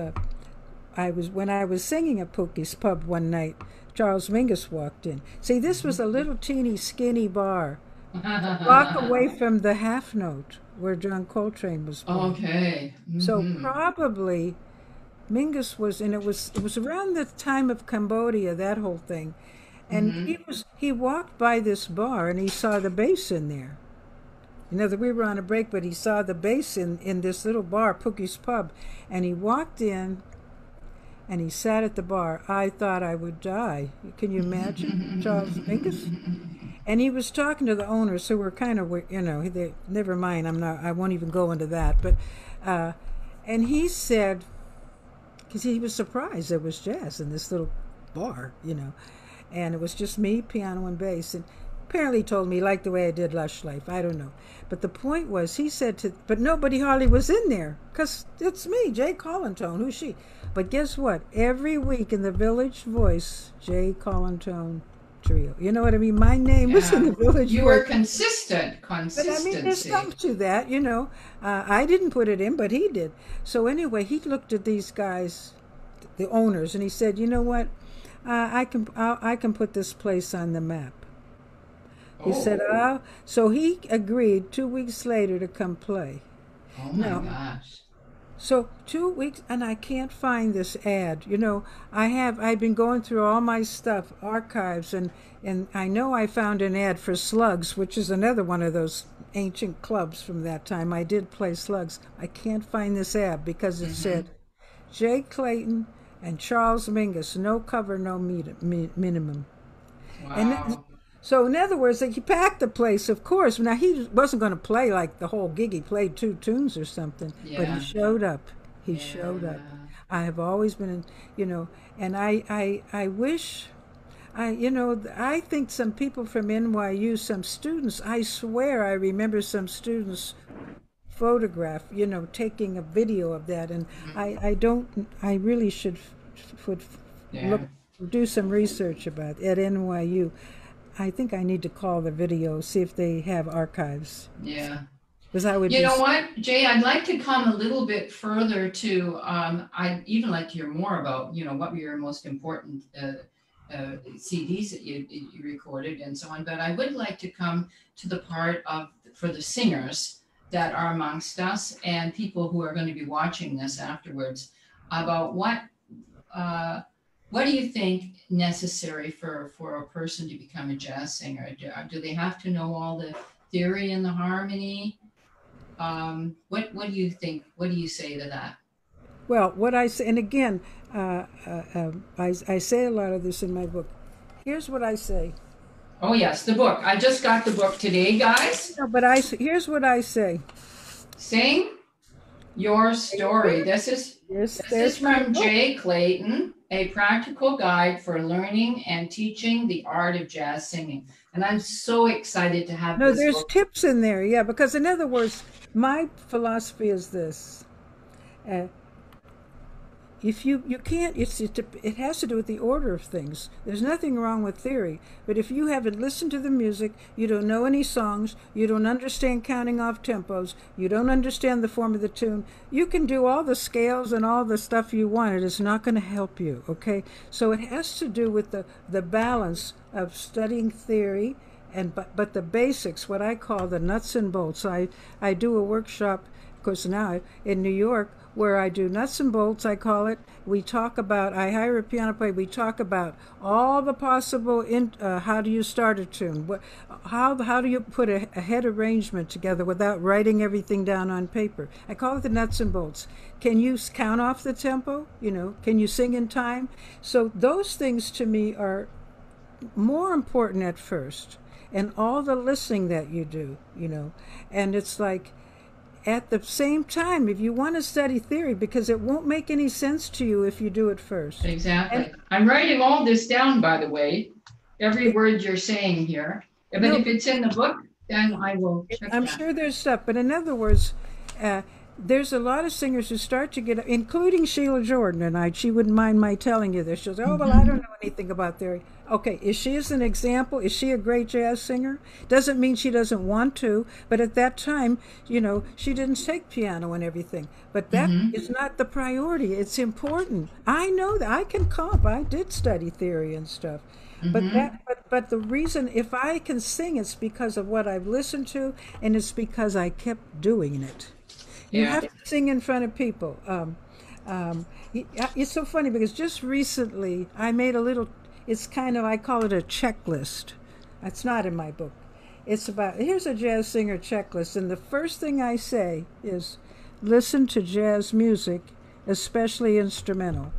when I was singing at Pookie's Pub one night, Charles Mingus walked in. See, this was a little teeny skinny bar, a block away from the half note where John Coltrane was born. Okay. So probably Mingus was, and it was around the time of Cambodia, that whole thing. And he walked by this bar and he saw the bass in there. You know, we were on a break, but he saw the bass in this little bar, Pookie's Pub, and he walked in and he sat at the bar. I thought I would die. Can you imagine, Charles Mingus? And he was talking to the owners, who were kind of, you know, never mind. I won't even go into that. But, and he said, because he was surprised there was jazz in this little bar, you know, and it was just me, piano and bass, and apparently he told me he liked the way I did Lush Life. I don't know. But the point was, he said but nobody hardly was in there, because it's me, Jay Clayton. Who's she? But guess what? Every week in the Village Voice, Jay Clayton Trio. You know what I mean? My name was in the Village Voice. You were consistent. Consistency. But I mean, there's something to that, you know. I didn't put it in, but he did. So anyway, he looked at these guys, the owners, and he said, you know what? I can put this place on the map. He said, so he agreed 2 weeks later to come play. Oh my gosh. So 2 weeks, and I can't find this ad. You know, I've been going through all my stuff, archives, and I know I found an ad for Slugs, which is another one of those ancient clubs from that time. I did play Slugs. I can't find this ad because it said Jay Clayton and Charles Mingus, no cover, no minimum. Wow. And so in other words, he packed the place, of course. Now, he wasn't going to play like the whole gig. He played 2 tunes or something, but he showed up. He showed up. I have always been, you know, and I wish, you know, I think some people from NYU, some students, I swear I remember some students photograph, you know, taking a video of that, and I really should do some research about it at NYU. I think I need to call the video, see if they have archives. Yeah. Because I would. You know what, Jay? I'd like to come a little bit further to. I'd even like to hear more about, you know, what were your most important CDs that you recorded and so on. But I would like to come to the part for the singers that are amongst us and people who are going to be watching this afterwards about what do you think necessary for a person to become a jazz singer? Do they have to know all the theory and the harmony? What do you think? What do you say to that? Well, what I say, and again, I say a lot of this in my book. Here's what I say. Oh yes, the book. I just got the book today, guys. No, but here's what I say. Sing your story. This is from Jay Clayton, A Practical Guide for Learning and Teaching the Art of Jazz Singing. And I'm so excited to have this there's book. Tips in there, yeah, because in other words, my philosophy is this. If you can't, it has to do with the order of things. There's nothing wrong with theory, but if you haven't listened to the music, you don't know any songs, you don't understand counting off tempos, you don't understand the form of the tune, you can do all the scales and all the stuff you want. It is not going to help you, okay? So it has to do with the balance of studying theory but the basics, what I call the nuts and bolts. I do a workshop, of course now in New York, where I do nuts and bolts, I call it. We talk about, I hire a piano player, we talk about all the possible, how do you start a tune? How do you put a head arrangement together without writing everything down on paper? I call it the nuts and bolts. Can you count off the tempo? You know, can you sing in time? So those things to me are more important at first. And all the listening that you do, you know, and it's like, at the same time, if you want to study theory, because it won't make any sense to you if you do it first. Exactly. I'm writing all this down, by the way, every word you're saying here. But if it's in the book, then I will check I'm that. sure there's stuff. But in other words, there's a lot of singers who start to get, including Sheila Jordan, and she wouldn't mind my telling you this. She'll say, oh, well, I don't know anything about theory. Okay, is she as an example? Is she a great jazz singer? Doesn't mean she doesn't want to, but at that time, she didn't take piano and everything. But that is not the priority. It's important. I know that I can comp. I did study theory and stuff. But the reason if I can sing, it's because of what I've listened to, and it's because I kept doing it. You have to sing in front of people. It's so funny because just recently I made a little. It's kind of, I call it a checklist. It's not in my book. It's about, here's a jazz singer checklist. And the first thing I say is listen to jazz music, especially instrumental.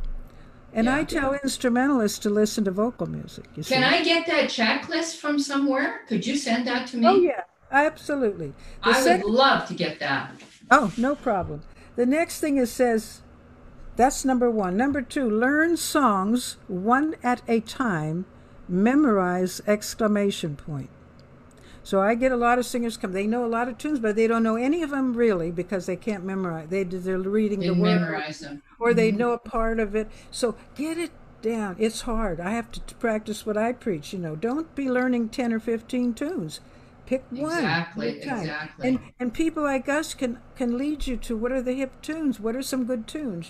And I tell instrumentalists to listen to vocal music. Can I get that checklist from somewhere? Could you send that to me? Oh, yeah, absolutely. I would love to get that. Oh, no problem. The next thing it says, that's number one. Number two, learn songs one at a time, memorize exclamation point. So I get a lot of singers come. They know a lot of tunes, but they don't know any of them really because they can't memorize. They're reading the words. Memorize them. Or they know a part of it. So get it down. It's hard. I have to practice what I preach. Don't be learning 10 or 15 tunes. Pick one. Exactly. And people like us can lead you to what are the hip tunes, what are some good tunes,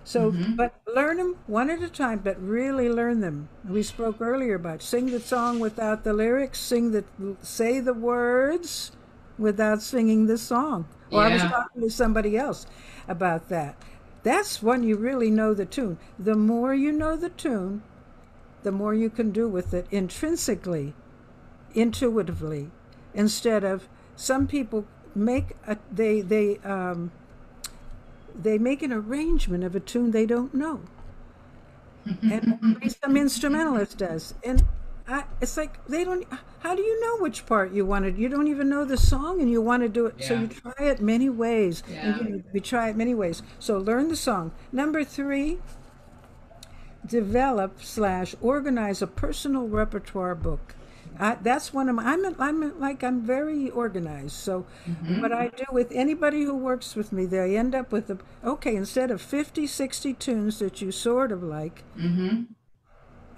So, but learn them one at a time, but really learn them. We spoke earlier about sing the song without the lyrics, say the words without singing the song. Or I was talking to somebody else about that. That's when you really know the tune. The more you know the tune, the more you can do with it intrinsically, intuitively. Instead of some people make they make an arrangement of a tune they don't know, and some instrumentalist does, and it's like they don't. How do you know which part you wanted? You don't even know the song, and you want to do it. So you try it many ways. And we try it many ways. So learn the song. Number three, develop/organize a personal repertoire book. That's one of my. I'm very organized. So what I do with anybody who works with me, they end up with instead of 50, 60 tunes that you sort of like,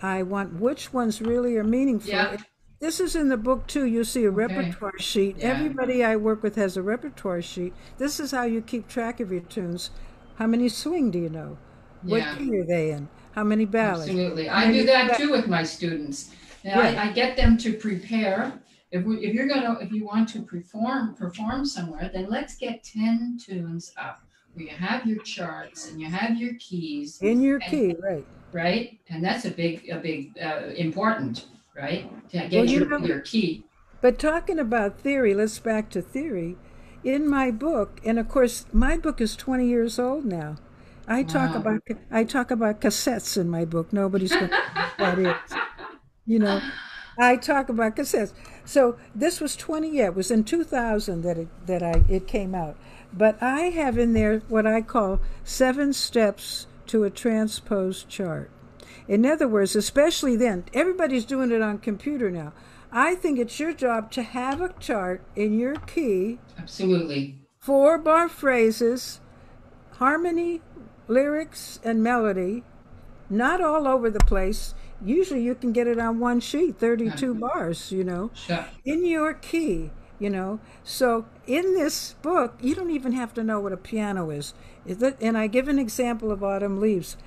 I want which ones really are meaningful. Yeah. This is in the book too. You'll see a repertoire sheet. Yeah. Everybody I work with has a repertoire sheet. This is how you keep track of your tunes. How many swing do you know? What key are they in? How many ballads? Absolutely. I do that too with my students. And I get them to prepare. If you want to perform somewhere, then let's get 10 tunes up where you have your charts and you have your keys. In your key, right? Right, and that's a big important, right? To get your key. But talking about theory, let's back to theory. In my book, and of course, my book is 20 years old now. I talk about cassettes in my book. Nobody's going to know what that is. I talk about cassettes. So this was it was in 2000 that it came out. But I have in there what I call 7 steps to a transposed chart. In other words, especially then, everybody's doing it on computer now. I think it's your job to have a chart in your key. Absolutely. 4-bar phrases, harmony, lyrics, and melody, not all over the place. Usually you can get it on one sheet, 32 bars, Sure. In your key, So in this book, you don't even have to know what a piano is. And I give an example of Autumn Leaves.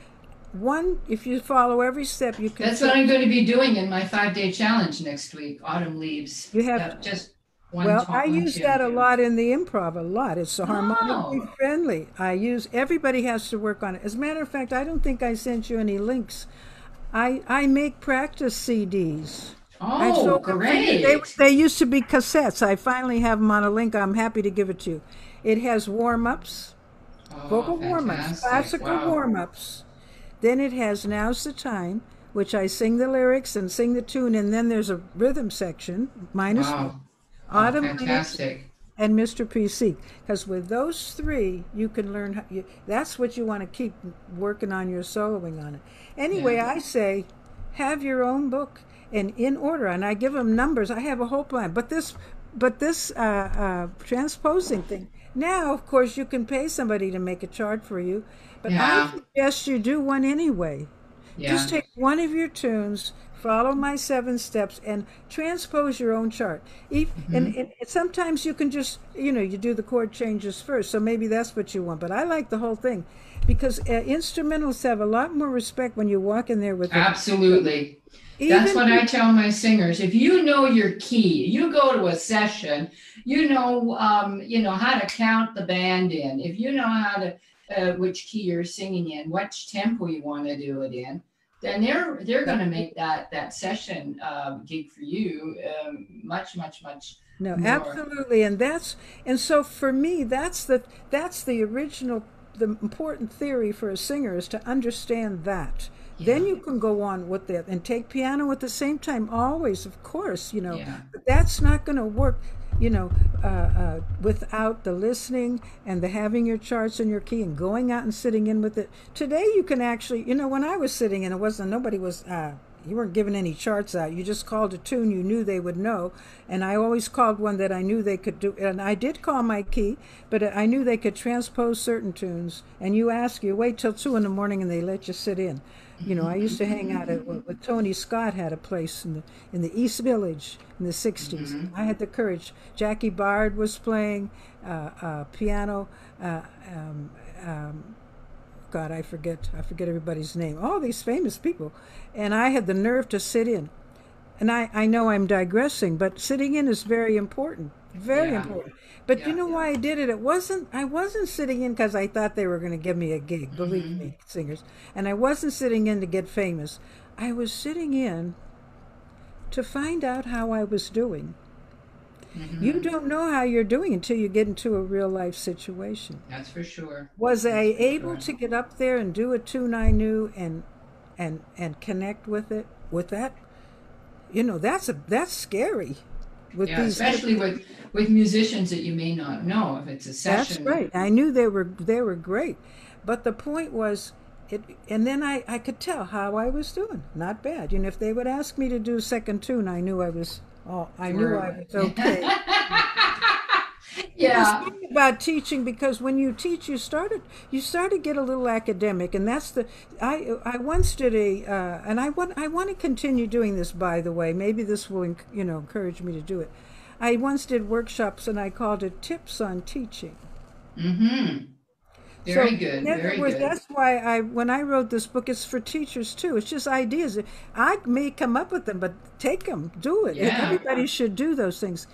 One, if you follow every step, you can... That's what I'm going to be doing in my 5-day challenge next week, Autumn Leaves. You have just I use that a lot in the improv, a lot. It's harmonically friendly. Everybody has to work on it. As a matter of fact, I don't think I sent you any links. I make practice CDs. Oh, great. They used to be cassettes. I finally have them on a link. I'm happy to give it to you. It has warm-ups, vocal warm-ups, classical warm-ups. Then it has Now's the Time, which I sing the lyrics and sing the tune, and then there's a rhythm section, minus Autumn Leaves and Mr. PC. Because with those 3, you can learn. That's what you want to keep working on your soloing on it. Anyway, I say, have your own book and in order, and I give them numbers. I have a whole plan. But this transposing thing. Now, of course, you can pay somebody to make a chart for you. But I suggest you do one anyway. Just take one of your tunes, follow my 7 steps and transpose your own chart. And sometimes you can just, you do the chord changes first. So maybe that's what you want. But I like the whole thing because instrumentalists have a lot more respect when you walk in there with them. Absolutely. That's what I tell my singers. If you know your key, you go to a session, you know how to count the band in. If you know how to, which key you're singing in, which tempo you want to do it in, then they're going to make that session gig for you much No, more. absolutely. And so for me, that's the original, the important theory for a singer is to understand that. Yeah. Then you can go on with that and take piano at the same time, always, of course, Yeah. But that's not going to work, without the listening and the having your charts and your key and going out and sitting in with it. Today you can actually, when I was sitting in, you weren't giving any charts out. You just called a tune you knew they would know. And I always called one that I knew they could do. And I did call my key, but I knew they could transpose certain tunes. And you wait till 2 a.m. and they let you sit in. I used to hang out with Tony Scott had a place in the East Village in the 60s. Mm-hmm. I had the courage. Jackie Bard was playing piano. God, I forget everybody's name. All these famous people. And I had the nerve to sit in. And I know I'm digressing, but sitting in is very important. Very important. But you know why I did it? I wasn't sitting in because I thought they were going to give me a gig, believe me, singers. And I wasn't sitting in to get famous. I was sitting in to find out how I was doing. Mm-hmm. You don't know how you're doing until you get into a real life situation. That's for sure. Was I able to get up there and do a tune I knew and connect with it? With that? That's scary. Especially with musicians that you may not know if it's a session. That's right. I knew they were great, but the point was, and then I could tell how I was doing. Not bad. If they would ask me to do a second tune, I knew I was okay. Yeah. It's about teaching because when you teach, you start to get a little academic, and that's I once did and I want to continue doing this, by the way. Maybe this will encourage me to do it. I once did workshops and I called it Tips on Teaching. Mm-hmm. Very good. Very good. That's why when I wrote this book, it's for teachers too. It's just ideas. I may come up with them, but take them, do it. Yeah. Everybody should do those things.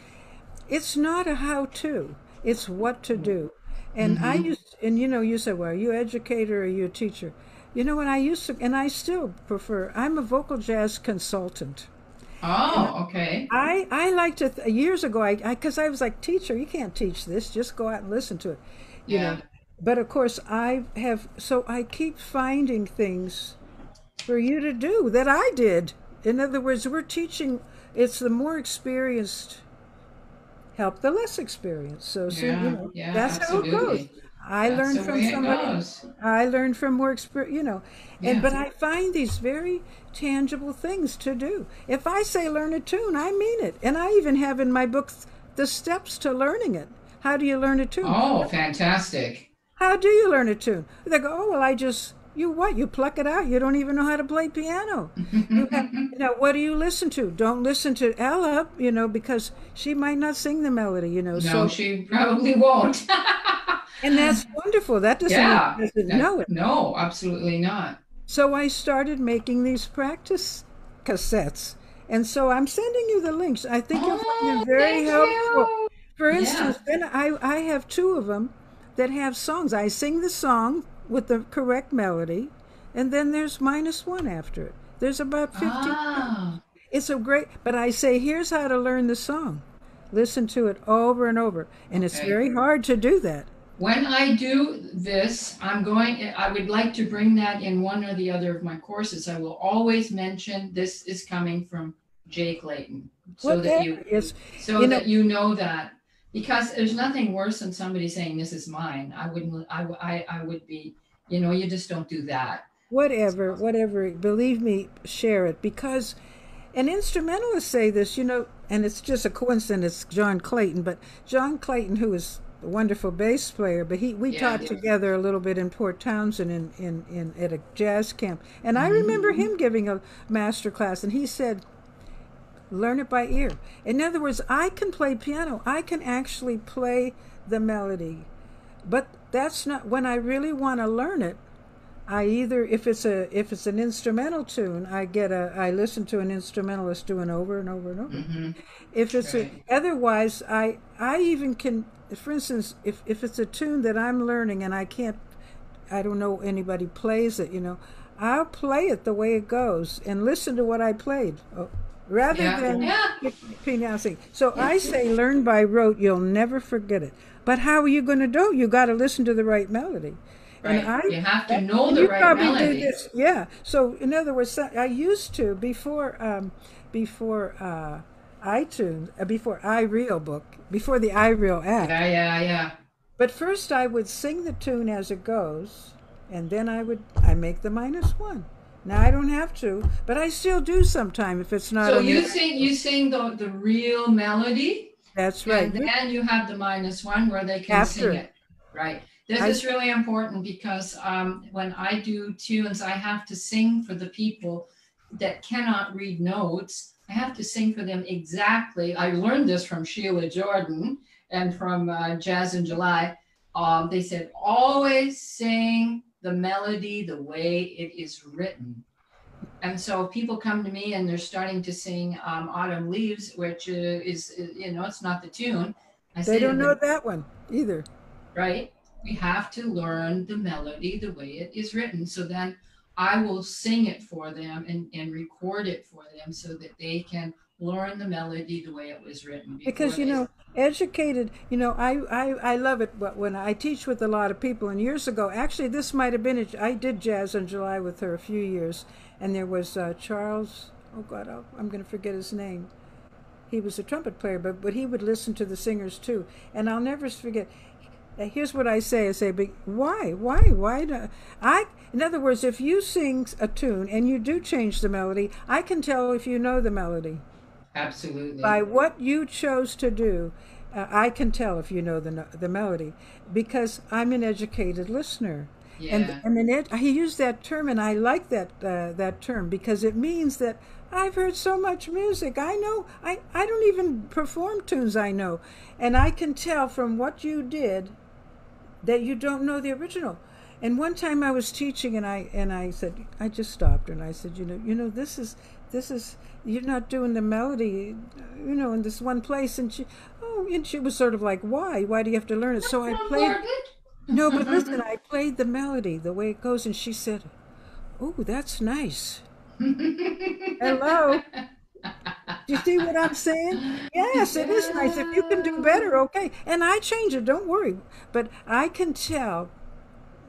It's not a how-to. It's what to do. And you said, well, are you an educator or are you a teacher? What I used to, and I still prefer, I'm a vocal jazz consultant. Oh, okay. I like to, years ago, because I was like, teacher, you can't teach this. Just go out and listen to it. You know. But of course, I keep finding things for you to do that I did. In other words, we're teaching, it's the more experienced help the less experienced. So that's absolutely. how it goes. I learned from somebody. I learned from more experience, but I find these very tangible things to do. If I say learn a tune, I mean it. And I even have in my book the steps to learning it. How do you learn a tune? Oh, fantastic. How do you learn a tune? They go, oh, well, you pluck it out. You don't even know how to play piano. What do you listen to? Don't listen to Ella, because she might not sing the melody, No, so, she probably won't. And that's wonderful. That doesn't mean she doesn't know it. No, absolutely not. So I started making these practice cassettes. And so I'm sending you the links. I think you'll find them very helpful. For instance, then I have 2 of them that have songs. I sing the song with the correct melody, and then there's -1 after it. There's about 50. It's but I say, here's how to learn the song. Listen to it over and over. And it's very hard to do that. When I do this, I would like to bring that in one or the other of my courses. I will always mention this is coming from Jay Clayton. That you know that. Because there's nothing worse than somebody saying, this is mine. I would be, you just don't do that. Whatever. Believe me, share it. Because, and instrumentalists say this, and it's just a coincidence, John Clayton, but John Clayton, who is a wonderful bass player, but we Yeah, taught together a little bit in Port Townsend in at a jazz camp. And I hmm remember him giving a master class, and he said, learn it by ear. In other words, I can play piano. I can actually play the melody. But that's not when I really want to learn it. I either if it's an instrumental tune, I listen to an instrumentalist doing over and over and over. hmm If it's a Right. otherwise I even can, for instance, if it's a tune that I'm learning and I don't know anybody plays it, I'll play it the way it goes and listen to what I played. Rather Yeah. than Yeah. pronouncing. So Yeah. I say learn by rote, you'll never forget it. But how are you going to do it? You got to listen to the right melody. And Right. You have to know and the you right probably do melody. this, yeah. So in other words, I used to before iTunes, before iReal book, before the iReal app. Yeah, yeah, yeah. But first I would sing the tune as it goes, and then I make the -1. Now I don't have to, but I still do sometime if it's not So in the. you sing the real melody, That's and right. then you have the -1 where they can sing After it. Right. This I is really important because when I do tunes, I have to sing for the people that cannot read notes. I have to sing for them exactly. I learned this from Sheila Jordan and from Jazz in July. They said, always sing the melody the way it is written. And so if people come to me and they're starting to sing Autumn Leaves, which it's not the tune. I they say to don't know them, that one either. right? We have to learn the melody the way it is written. So then I will sing it for them and record it for them so that they can learn the melody the way it was written before Because they. educated, I love it. But when I teach with a lot of people, and years ago, actually, this might have been I did Jazz in July with her a few years, and there was Charles. Oh God, I'm going to forget his name. He was a trumpet player, but he would listen to the singers too, and I'll never forget. Here's what I say. I say, but why? In other words, if you sing a tune and you do change the melody, I can tell if you know the melody. Absolutely. By what you chose to do, I can tell if you know the melody because I'm an educated listener. Yeah. He used that term, and I like that term because it means that I've heard so much music. I know I don't even perform tunes I know, and I can tell from what you did that you don't know the original. And one time I was teaching, and I said, I just stopped her and I said, this is you're not doing the melody, in this one place. And she was sort of like, why do you have to learn it? So I played. No, but listen, I played the melody the way it goes, and she said, "Oh, that's nice." Hello. Do you see what I'm saying? Yes, it is nice. If you can do better, okay. And I change it, don't worry. But I can tell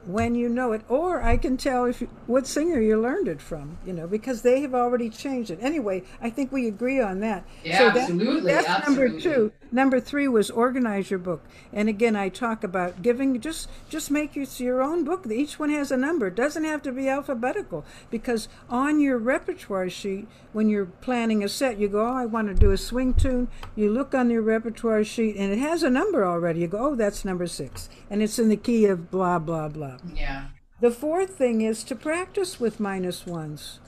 when you know it, or I can tell what singer you learned it from, because they have already changed it. Anyway, I think we agree on that. Yeah, So absolutely. that's Absolutely. number 2. Number 3 was organize your book. And again, I talk about giving, just make your own book. Each one has a number. It doesn't have to be alphabetical, because on your repertoire sheet, when you're planning a set, you go, I want to do a swing tune. You look on your repertoire sheet and it has a number already. You go, oh, that's number 6. And it's in the key of blah, blah, blah. Yeah. The 4th thing is to practice with -1s.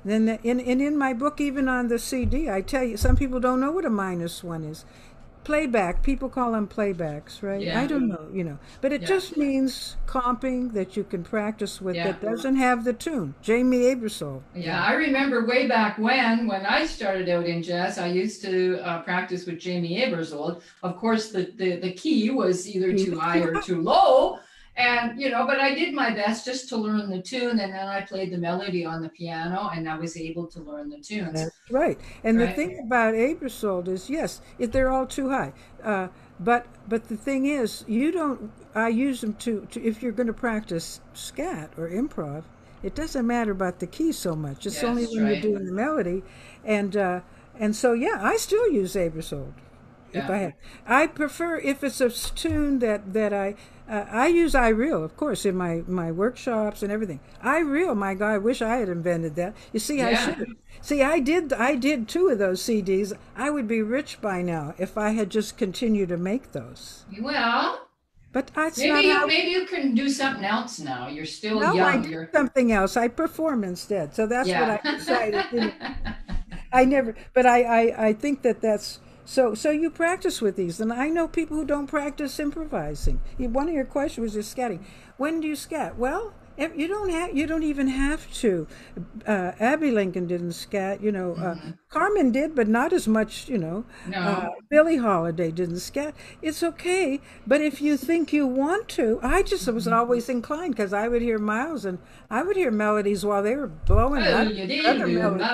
Then in my book, even on the CD, I tell you, some people don't know what a -1 is. Playback, people call them playbacks, right? Yeah. I don't know, but it Yeah. just means comping that you can practice with Yeah. that doesn't have the tune. Jamie Aebersold. Yeah, I remember way back when I started out in jazz, I used to practice with Jamie Aebersold. Of course, the key was either too high or too low, and but I did my best just to learn the tune, and then I played the melody on the piano, and I was able to learn the tunes. That's right. And the Right. thing about Aebersold is, yes, if they're all too high. But the thing is, I use them to if you're going to practice scat or improv, it doesn't matter about the key so much. It's Yes, only when right. you're doing the melody. And so, yeah, I still use Aebersold. If Yeah. I prefer if it's a tune that I use iReal, of course, in my workshops and everything. iReal, my God, I wish I had invented that. You see, I Yeah. should. See, I did 2 of those CDs. I would be rich by now if I had just continued to make those. Well, But that's not how. Maybe you can do something else now. You're still No, I young. did something else. I perform instead. So that's what Yeah. I decided. I never, but I think that's so you practice with these, and I know people who don't practice improvising. One of your questions was just scatting. When do you scat? Well, you don't even have to. Abby Lincoln didn't scat. Carmen did, but not as much. No. Billie Holiday didn't scat. It's okay, but if you think you want to, I just was always inclined because I would hear Miles and I would hear melodies while they were blowing Oh, up you did. other melodies.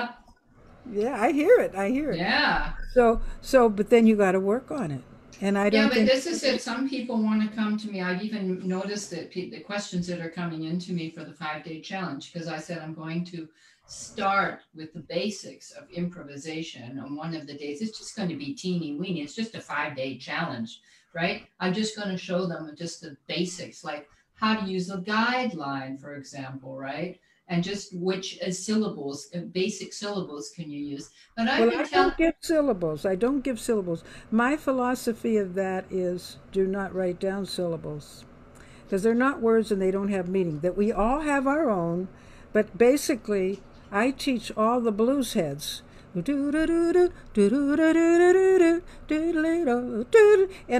Yeah, I hear it. I hear it. Yeah. But then you got to work on it. And I don't Yeah, but think this is it. Some people want to come to me. I've even noticed that the questions that are coming into me for the 5-day challenge, because I said I'm going to start with the basics of improvisation on one of the days. It's just going to be teeny weeny. It's just a 5-day challenge, right? I'm just going to show them just the basics, like how to use a guideline, for example, right? And just which syllables, basic syllables can you use? But I don't give syllables. I don't give syllables. My philosophy of that is do not write down syllables because they're not words and they don't have meaning. That we all have our own, but basically I teach all the blues heads. And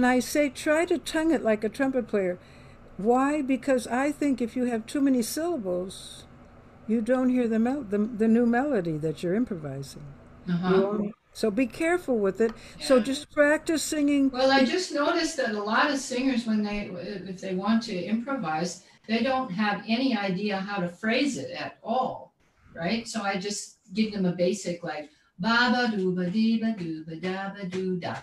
I say try to tongue it like a trumpet player. Why? Because I think if you have too many syllables, you don't hear the new melody that you're improvising. So be careful with it. Yeah. So just practice singing. Well, I just noticed that a lot of singers, if they want to improvise, they don't have any idea how to phrase it at all, right? So I just give them a basic like ba ba doo ba dee ba doo ba da ba doo da.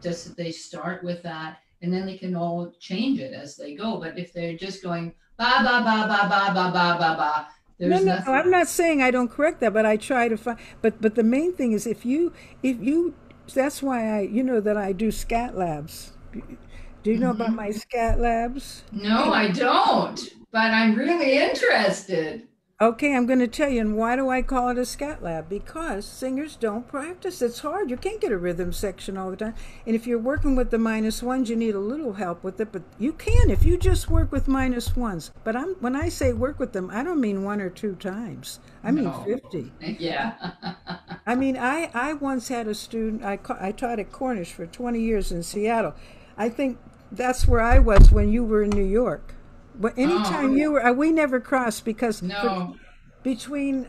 Just they start with that, and then they can all change it as they go. But if they're just going ba ba ba ba ba ba ba ba ba. No, I'm not saying I don't correct that, but I try to find. But the main thing is if you, that's why that I do scat labs. Do you know about my scat labs? No, I don't. But I'm really interested. Okay, I'm going to tell you. And why do I call it a scat lab? Because singers don't practice. It's hard. You can't get a rhythm section all the time. And if you're working with the -1s, you need a little help with it. But you can if you just work with -1s. But when I say work with them, I don't mean 1 or 2 times. I mean 50. Yeah. I mean, I once had a student. I taught at Cornish for 20 years in Seattle. I think that's where I was when you were in New York. But anytime you were, we never crossed because between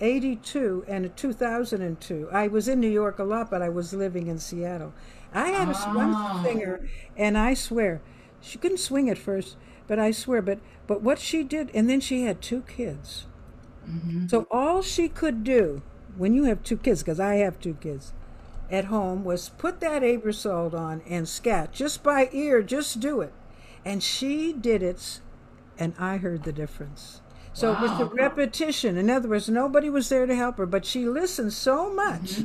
82 and 2002, I was in New York a lot, but I was living in Seattle. I had one singer, and I swear, she couldn't swing at first, but I swear, but what she did, and then she had 2 kids. So all she could do, when you have 2 kids, because I have 2 kids, at home, was put that Aebersold on and scat, just by ear, just do it. And she did it, and I heard the difference. So it was the repetition. In other words, nobody was there to help her, but she listened so much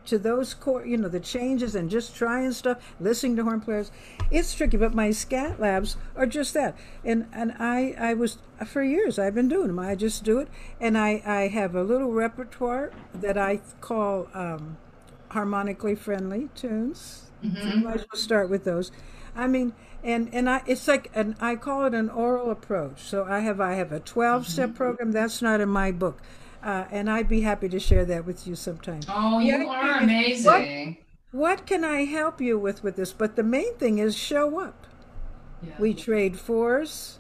to those the changes and just trying stuff, listening to horn players. It's tricky, but my scat labs are just that. And I was, for years, I've been doing them. I just do it. And I have a little repertoire that I call harmonically friendly tunes. So I might as well start with those. I mean, it's like I call it an oral approach. So I have a 12-step program that's not in my book, and I'd be happy to share that with you sometime. Oh, you are amazing. What can I help you with this? But the main thing is show up. Yeah. We trade 4s.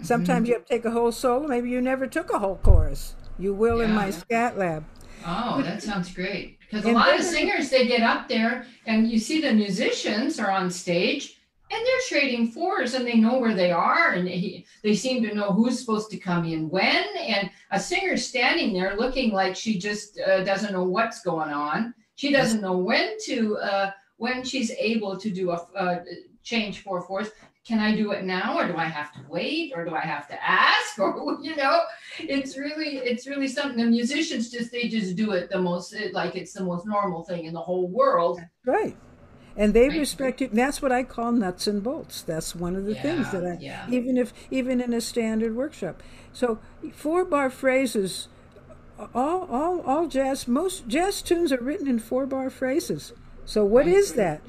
Sometimes you have to take a whole solo. Maybe you never took a whole chorus. You will in my scat lab. Oh, that sounds great. Because a lot of singers, they get up there and you see the musicians are on stage and they're trading 4s and they know where they are and they seem to know who's supposed to come in when. And a singer's standing there looking like she just doesn't know what's going on. She doesn't know when she's able to do a change 4/4. Can I do it now, or do I have to wait, or do I have to ask, or it's really something. The musicians they just do it the most, like it's the most normal thing in the whole world. Right, and they respect it. That's what I call nuts and bolts. That's one of the things that even in a standard workshop. So 4-bar phrases, all jazz, most jazz tunes are written in 4-bar phrases. So what I is agree. that?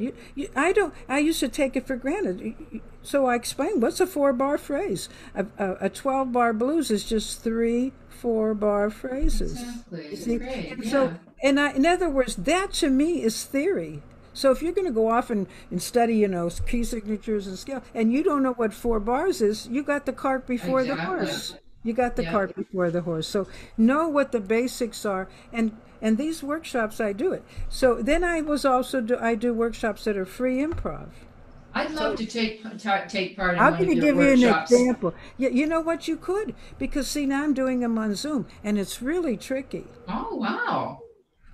I don't. I used to take it for granted. So I explained, what's a 4-bar phrase? A 12-bar blues is just three 4-bar phrases. You Exactly. see, Great. and so Yeah. in other words, that to me is theory. So if you're going to go off and study, key signatures and scale, and you don't know what 4 bars is, you got the cart before the Exactly. horse. You got the Yep. cart before the horse. So know what the basics are, and these workshops I do it. So then I do workshops that are free improv. I'd love So to take part in I'm one going of to your give you an workshops. example. You know what, you could, because see, now I'm doing them on Zoom, and it's really tricky. Oh, wow.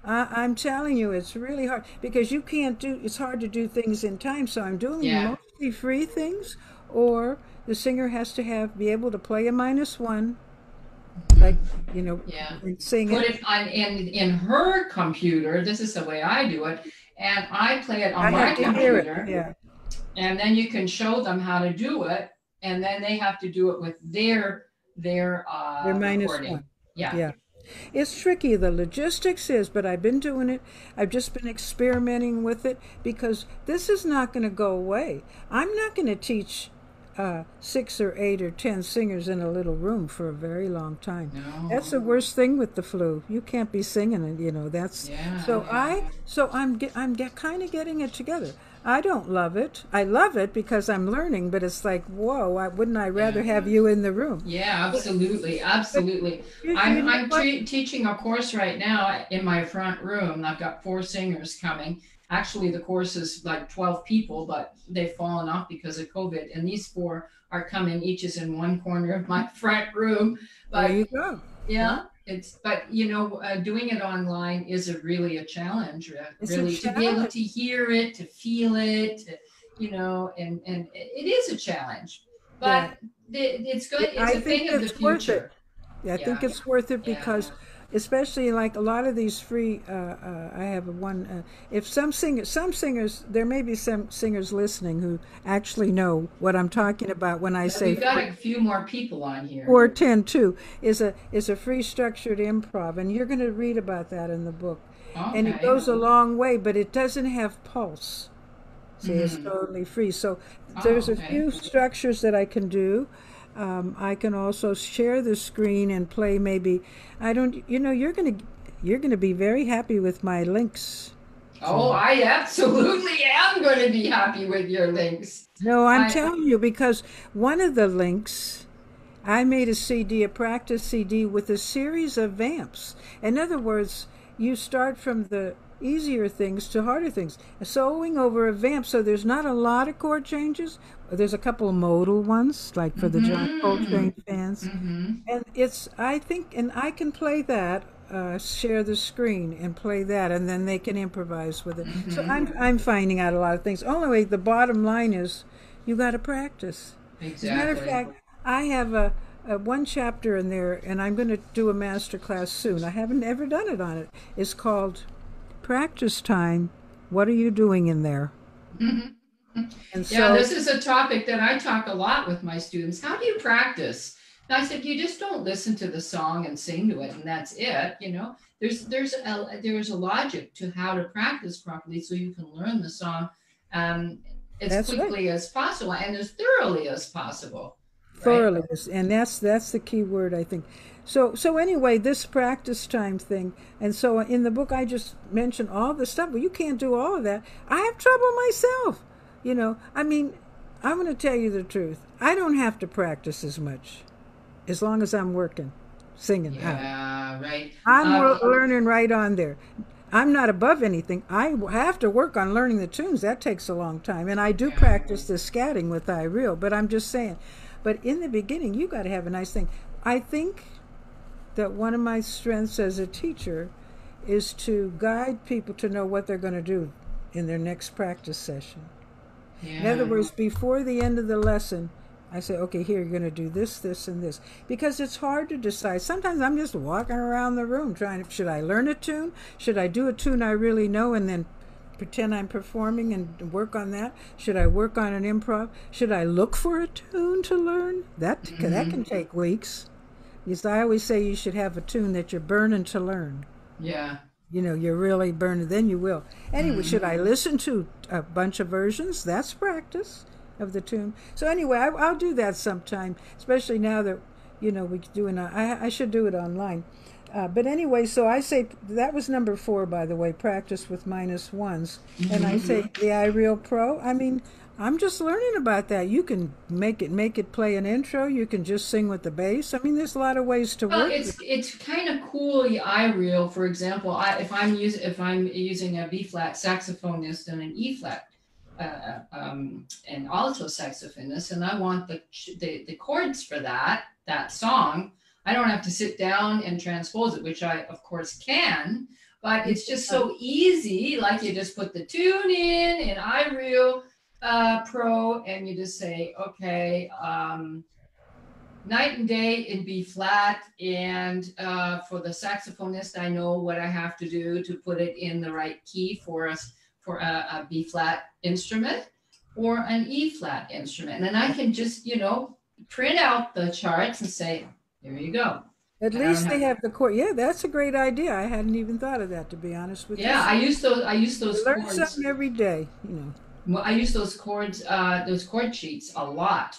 I'm telling you, it's really hard because you can't do. It's hard to do things in time. So I'm doing Yeah. mostly free things, or the singer has to be able to play a -1, like you know, Yeah. and sing Put it. it on in her computer. This is the way I do it, and I play it on I my have to hear it. computer, Yeah, and then you can show them how to do it, and then they have to do it with their they're recording. -1. Yeah. Yeah. It's tricky. The logistics is, but I've been doing it. I've just been experimenting with it because this is not going to go away. I'm not going to teach 6 or 8 or 10 singers in a little room for a very long time. That's No. the worst thing with the flu. You can't be singing, and that's Yeah. so Yeah. kind of getting it together. I don't love it. I love it because I'm learning, but it's like, whoa! Wouldn't I rather Yeah. have you in the room? Yeah, absolutely, But absolutely. you I'm know I'm what? teaching a course right now in my front room. I've got 4 singers coming. Actually, the course is like 12 people, but they've fallen off because of COVID. And these four are coming. Each is in one corner of my front room. There But you go. Yeah. yeah, doing it online is really a challenge. It's a Really, to be able challenge. to hear it, to feel it, and it is a challenge. Yeah. But it's good. It's I a think thing of the it's worth it. future. Yeah, I think Yeah, it's worth it yeah. because, especially like a lot of these free, I have one. If some singers, there may be some singers listening who actually know what I'm talking about when I But say we've got free. a few more people on here. 410 too is a free structured improv, and you're going to read about that in the book. And it Okay. goes a long way, but it doesn't have pulse. See, it's Hmm. totally free. So Oh, there's a okay. few structures that I can do. I can also share the screen and play. Maybe I don't. You're gonna be very happy with my links. Oh, I absolutely am going to be happy with your links. No, I'm I telling you because one of the links, I made a CD, a practice CD with a series of vamps. In other words, you start from the easier things to harder things. Soloing over a vamp, so there's not a lot of chord changes. There's a couple of modal ones, like for the John Mm-hmm. Coltrane fans. Mm-hmm. And I think, and I can play that, share the screen and play that, and then they can improvise with it. So Mm-hmm. I'm finding out a lot of things. Only the bottom line is, you got to practice. As a matter of Exactly. fact, I have a one chapter in there, and I'm going to do a master class soon. I haven't ever done it on it. It's called Practice Time. What are you doing in there? Mhm. And Yeah, so this is a topic that I talk a lot with my students. How do you practice? And I said, you just don't listen to the song and sing to it, and that's it. There's a logic to how to practice properly, so you can learn the song um, as that's right. quickly as possible and as thoroughly as possible, right? Thoroughly, and that's the key word, I think. So anyway, this practice time thing, and so in the book I just mentioned all the stuff. Well, you can't do all of that. I have trouble myself. I mean, I'm going to tell you the truth. I don't have to practice as much as long as I'm working, singing out. Yeah, right. I'm Um, learning right on there. I'm not above anything. I have to work on learning the tunes. That takes a long time. And I do yeah. practice the scatting with iReal, but I'm just saying. But in the beginning, you got to have a nice thing. I think that one of my strengths as a teacher is to guide people to know what they're going to do in their next practice session. In other Yeah. words, before the end of the lesson, I say, okay, here, you're going to do this, this, and this. Because it's hard to decide. Sometimes I'm just walking around the room trying to, should I learn a tune? Should I do a tune I really know and then pretend I'm performing and work on that? Should I work on an improv? Should I look for a tune to learn? That can Hmm. take weeks. Because I always say you should have a tune that you're burning to learn. Yeah. you're really burning, then you will. Anyway, should I listen to a bunch of versions? That's practice of the tune. So anyway, I'll do that sometime, especially now that, we're doing, I should do it online. But anyway, so I say, that was number 4, by the way, practice with minus ones. And I say the iReal Pro. I mean, I'm just learning about that. You can make it play an intro. You can just sing with the bass. I mean, there's a lot of ways to work. It's kind of cool. The iReal, for example, if I'm using a B flat saxophonist and an E flat, an alto saxophonist, and I want the chords for that song. I don't have to sit down and transpose it, which I of course can, but it's just so easy. Like you just put the tune in iReal Pro, and you just say, okay, night and day in B flat, and for the saxophonist, I know what I have to do to put it in the right key for a B flat instrument or an E flat instrument, and I can just print out the charts and say, there you go. At least they have the chord. Yeah, that's a great idea. I hadn't even thought of that, to be honest with you. Yeah, I use those learn chords. Something every day, Well, I use those chord sheets a lot.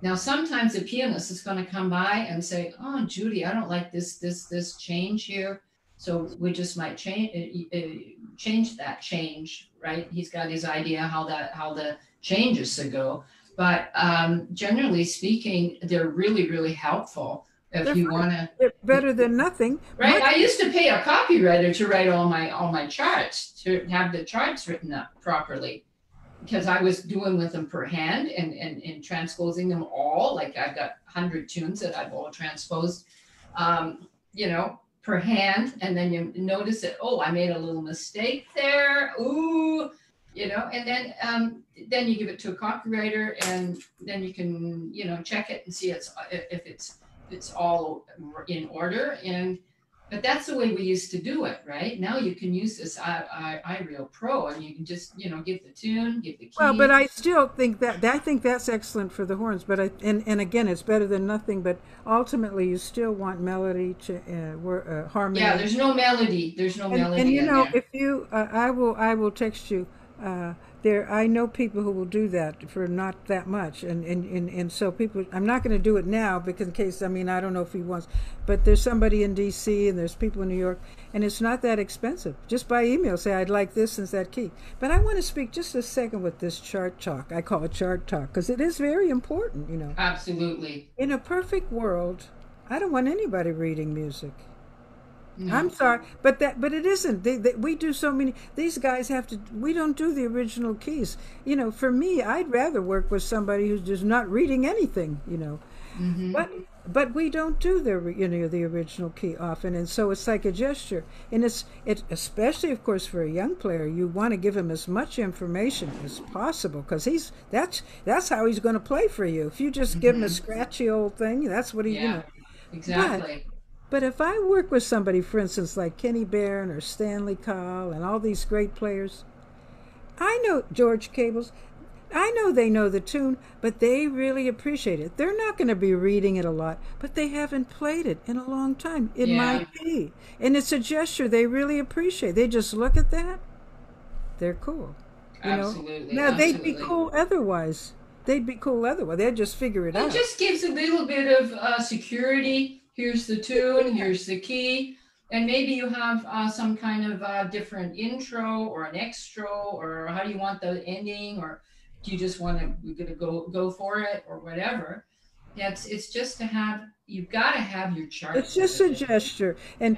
Now, sometimes the pianist is going to come by and say, "Oh, Judy, I don't like this change here." So we just might change that change, right? He's got his idea how the changes should go. But generally speaking, they're really, really helpful. If you want to, better than nothing, right? I used to pay a copywriter to write all my charts, to have the charts written up properly, because I was doing with them per hand and transposing them all. Like I've got 100 tunes that I've all transposed, per hand, and then you notice that, oh, I made a little mistake there. Ooh, and then you give it to a copywriter, and then you can check it and see if it's all in order. But that's the way we used to do it, right? Now you can use this iReal Pro, and you can just give the tune, give the key. Well, but I still think that's excellent for the horns. But and again, it's better than nothing. But ultimately, you still want melody to harmony. Yeah, there's no melody. There's no melody. And if you, I will text you. I know people who will do that for not that much, and so people. I'm not going to do it now because in case, I don't know if he wants, but there's somebody in D.C. and there's people in New York, and it's not that expensive. Just by email, say I'd like this and that key. But I want to speak just a second with this chart talk. I call it chart talk because it is very important. Absolutely. In a perfect world, I don't want anybody reading music. No. I'm sorry, but it isn't. We do so many. These guys have to. We don't do the original keys. For me, I'd rather work with somebody who's just not reading anything. Mm-hmm. But we don't do the original key often, and so it's like a gesture. And it's especially, of course, for a young player, you want to give him as much information as possible because that's how he's going to play for you. If you just give him a scratchy old thing, that's what he. Exactly. But if I work with somebody, for instance, like Kenny Barron or Stanley Cole and all these great players, I know George Cables, I know they know the tune, but they really appreciate it. They're not going to be reading it a lot, but they haven't played it in a long time. It might be. And it's a gesture they really appreciate. They just look at that. They're cool. Absolutely. Now, they'd be cool otherwise. They'd just figure it out. It just gives a little bit of security. Here's the tune, here's the key, and maybe you have some kind of different intro or an extra, or how do you want the ending, or do you just want to go for it, or whatever. Yeah, it's just to have. You've got to have your chart. It's just a gesture, and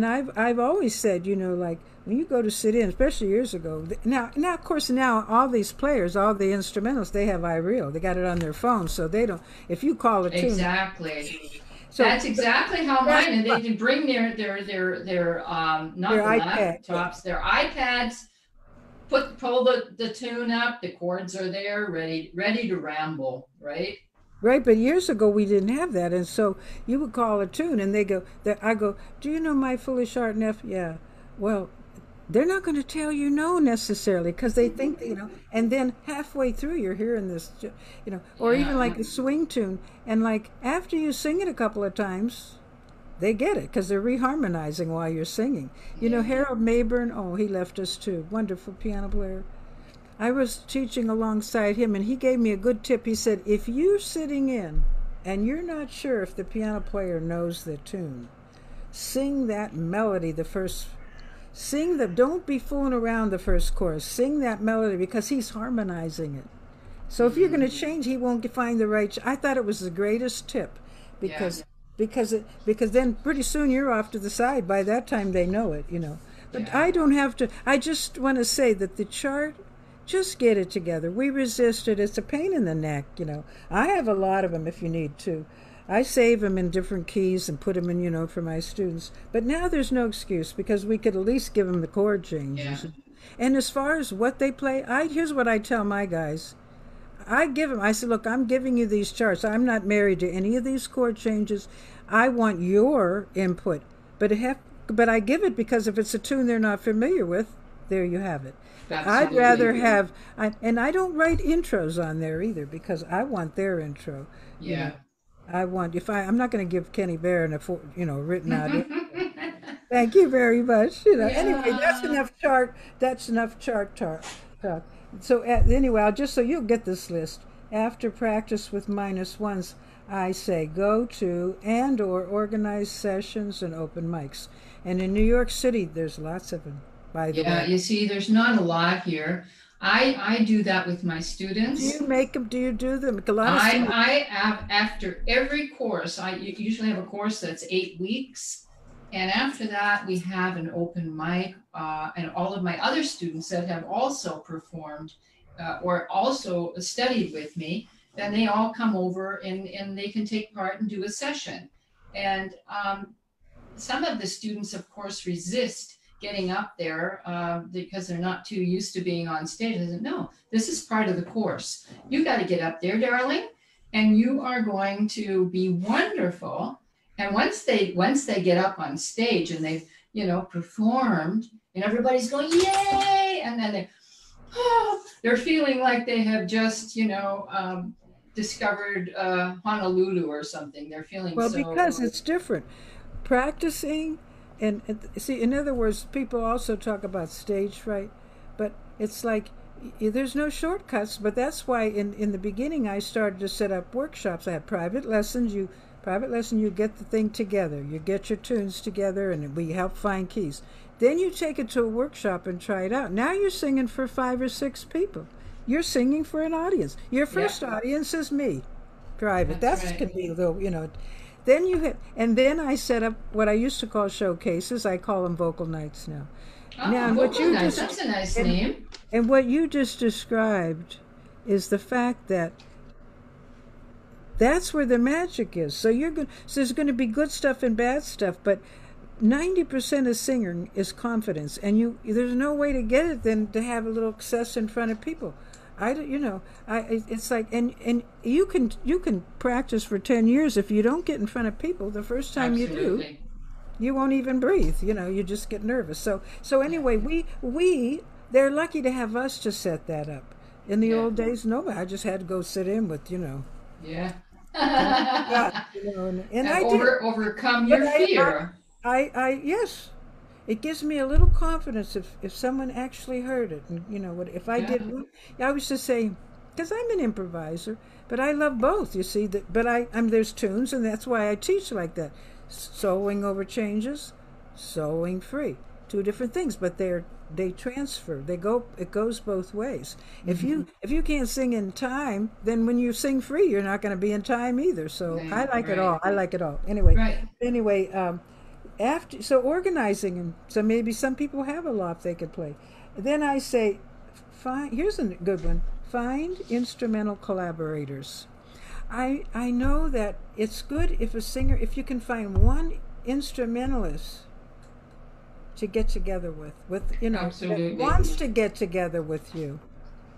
I've always said, like when you go to sit in, especially years ago. Now of course all these players, all the instrumentalists, they have iReal. They got it on their phone, so they don't. If you call a tune, exactly. So that's exactly how mine. And they can bring their not their laptops, their iPads. Pull the tune up. The chords are there, ready to ramble, right? Right, but years ago we didn't have that, and so you would call a tune, and I go, do you know My Foolish Heart and F? Yeah, well, they're not going to tell you no necessarily because they think and then halfway through you're hearing this, or even like a swing tune, and like after you sing it a couple of times, they get it because they're reharmonizing while you're singing. You know, Harold Mayburn, oh, he left us too. Wonderful piano player. I was teaching alongside him, and he gave me a good tip. He said, if you're sitting in and you're not sure if the piano player knows the tune, sing that melody the first. Don't be fooling around the first chorus. Sing that melody because he's harmonizing it. So if you're going to change, he won't find the right. I thought it was the greatest tip because because then pretty soon you're off to the side. By that time they know it, you know. But I don't have to. I just want to say that the chart. Just get it together. We resist it. It's a pain in the neck, you know. I have a lot of them if you need to. I save them in different keys and put them in, you know, for my students. But now there's no excuse because we could at least give them the chord changes. Yeah. And as far as what they play, here's what I tell my guys. I say, look, I'm giving you these charts. I'm not married to any of these chord changes. I want your input. But I give it because if it's a tune they're not familiar with, there you have it. Absolutely. I'd rather have, and I don't write intros on there either because I want their intro. Yeah. You know, I want, I'm not going to give Kenny Barron a, you know, written out. Thank you very much. You know, anyway, that's enough chart talk. So anyway, just so you'll get this list, after practice with -1s, I say go to and or organize sessions and open mics. And in New York City, there's lots of them. Yeah, you see, there's not a lot here. I do that with my students. Do you make them? Do you do them? I have, after every course, I usually have a course that's 8 weeks. And after that, we have an open mic. And all of my other students that have also performed or also studied with me, then they all come over and they can take part and do a session. And some of the students, of course, resist getting up there because they're not too used to being on stage. I said, no, this is part of the course. You got to get up there, darling, and you are going to be wonderful. And once they get up on stage and they've, you know, performed and everybody's going, yay, and then they're feeling like they have just, you know, discovered Honolulu or something. They're feeling well, because it's different. Practicing. And see, in other words, people also talk about stage fright, but it's like there's no shortcuts. But that's why in the beginning I started to set up workshops. I had private lessons. You get the thing together. You get your tunes together, and we help find keys. Then you take it to a workshop and try it out. Now you're singing for 5 or 6 people. You're singing for an audience. Your first audience is me. Private. That's right. Can be a little, you know. Then I set up what I used to call showcases. I call them vocal nights now. Oh, now, vocal nights, that's a nice name. And what you just described is the fact that that's where the magic is. So there's going to be good stuff and bad stuff, but 90% of singing is confidence, and there's no way to get it than to have a little success in front of people. It's like, and you can practice for 10 years. If you don't get in front of people the first time Absolutely. You do, you won't even breathe. You know, you just get nervous. So anyway, they're lucky to have us to set that up. In the old days, nobody. I just had to go sit in with, you know. Yeah. God, you know, and I overcome your fear. Yes. It gives me a little confidence if someone actually heard it. And, you know, what if I did, I was just saying, because I'm an improviser, but I love both, you see. But there's tunes, and that's why I teach like that. Soloing over changes, soloing free. 2 different things, but they transfer. It goes both ways. Mm-hmm. If you can't sing in time, then when you sing free, you're not going to be in time either. So I like it all. I like it all. Anyway, so organizing them, so maybe some people have a loft they could play. Then I say, here's a good one. Find instrumental collaborators. I know that it's good if you can find one instrumentalist to get together with you know, Absolutely. That wants to get together with you.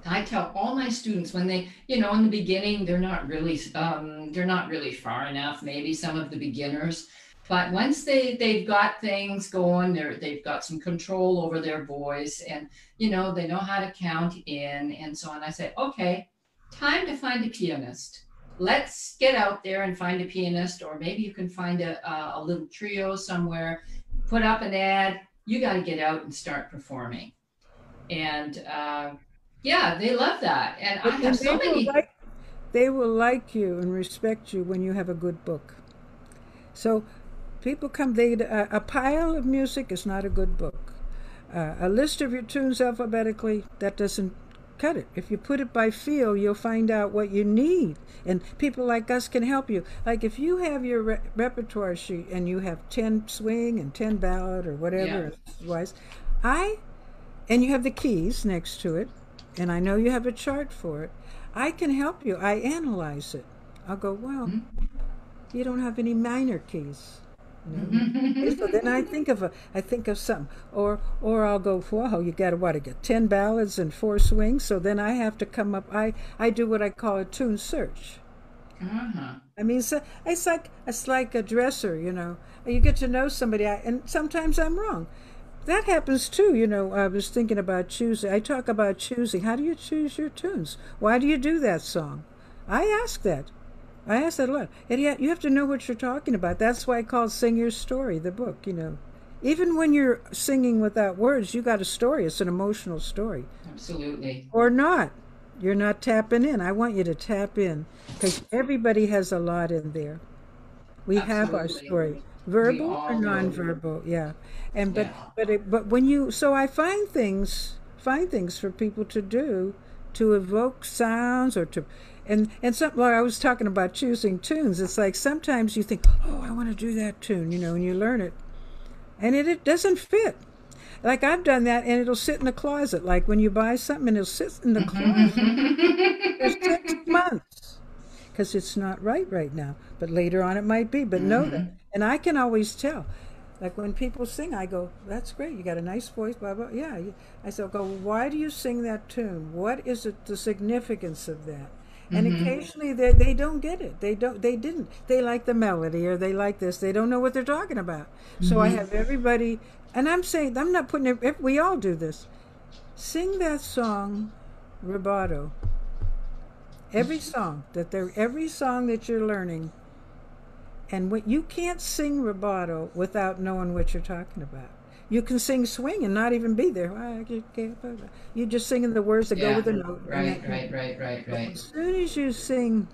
I tell all my students when they, you know, in the beginning, they're not really far enough, maybe some of the beginners. But once they've got things going, they've got some control over their voice, and you know, they know how to count in and so on. I say, okay, time to find a pianist. let's get out there and find a pianist, or maybe you can find a little trio somewhere, put up an ad. You got to get out and start performing. And yeah, they love that. And I have And so many. they will like you and respect you when you have a good book. So people come, a pile of music is not a good book. A list of your tunes alphabetically, that doesn't cut it. If you put it by feel, you'll find out what you need. And people like us can help you. Like if you have your repertoire sheet and you have 10 swing and 10 ballad or whatever it was, and you have the keys next to it, and I know you have a chart for it, I can help you. I analyze it. I'll go, well, you don't have any minor keys. So then I think of something, or I'll go, whoa, you got to what? I get 10 ballads and 4 swings. So then I have to come up. I do what I call a tune search. I mean, so it's like a dresser. You get to know somebody, and sometimes I'm wrong. That happens too. I was thinking about choosing. I talk about choosing. How do you choose your tunes? Why do you do that song? I ask that. I ask that a lot. And yet you have to know what you're talking about. That's why I call Sing Your Story, the book, Even when you're singing without words, you got a story. It's an emotional story. Absolutely. Or not. You're not tapping in. I want you to tap in because everybody has a lot in there. We have our story. Verbal or nonverbal, yeah. And but when you I find things for people to do to evoke sounds or to and something like I was talking about choosing tunes. It's like sometimes you think, oh, I want to do that tune, and you learn it, and it doesn't fit. Like I've done that, and it'll sit in the closet. Like when you buy something, and it'll sit in the closet for 6 months because it's not right now. But later on, it might be. But know that, and I can always tell. Like when people sing, I go, "That's great. You got a nice voice." Blah blah. Yeah. I say, "Go. Why do you sing that tune? What is it? The significance of that?" And occasionally they don't get it. They didn't. They like the melody or they like this. They don't know what they're talking about. So I have everybody, and I'm saying, I'm not putting it, we all do this. Sing that song, rubato. Every song that you're learning. And what you can't sing rubato without knowing what you're talking about. You can sing swing and not even be there. You're just singing the words that go with the note. Right. As soon as you sing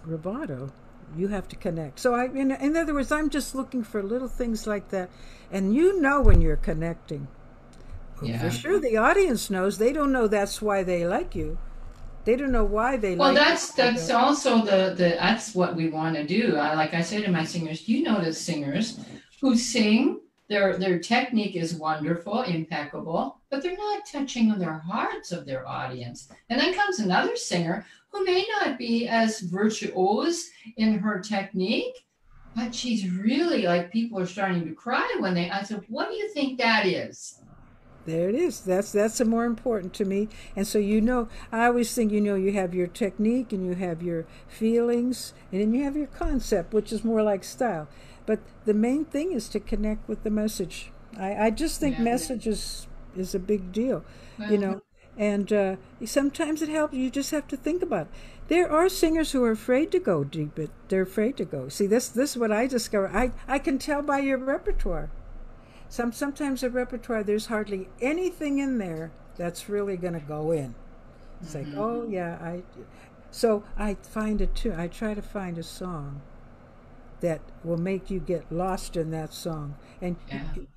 rubato, you have to connect. So in other words, I'm just looking for little things like that. And when you're connecting. Yeah. For sure, the audience knows. They don't know that's why they like you. They don't know why they like you. Well, that's also that's what we want to do. Like I say to my singers, do you notice singers who sing? Their technique is wonderful, impeccable, but they're not touching on their hearts of their audience. And then comes another singer who may not be as virtuose in her technique, but she's really like people are starting to cry when I said, what do you think that is? There it is. That's more important to me. And so I always think you have your technique and you have your feelings and then you have your concept, which is more like style. But the main thing is to connect with the message. I just think message is a big deal, And sometimes it helps. You just have to think about it. There are singers who are afraid to go deep. They're afraid to go. See, this is what I discover. I can tell by your repertoire. Sometimes a repertoire, there's hardly anything in there that's really going to go in. It's like, oh yeah, so I find it too. I try to find a song that will make you get lost in that song. And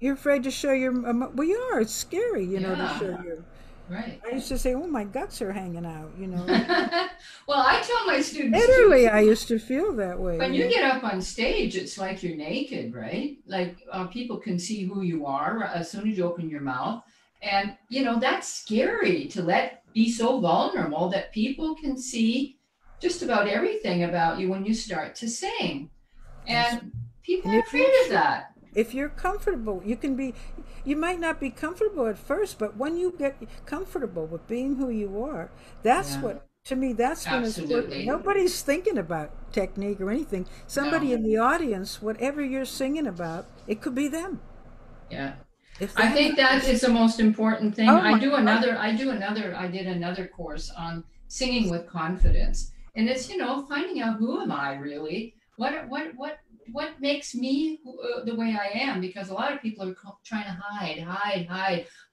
you're afraid to show your, well, you are. It's scary, to show your. Right. I used to say, oh, my guts are hanging out, Well, I tell my students. Literally, I used to feel that way. When you get up on stage, it's like you're naked, right? Like people can see who you are as soon as you open your mouth. And, that's scary to be so vulnerable that people can see just about everything about you when you start to sing. And people are afraid of that. If you're comfortable, you might not be comfortable at first, but when you get comfortable with being who you are, that's what, to me, that's when it's working. Nobody's thinking about technique or anything. Somebody in the audience, whatever you're singing about, it could be them. Yeah. I think that is the most important thing. I did another course on singing with confidence. And it's, finding out who am I really? What makes me the way I am? Because a lot of people are trying to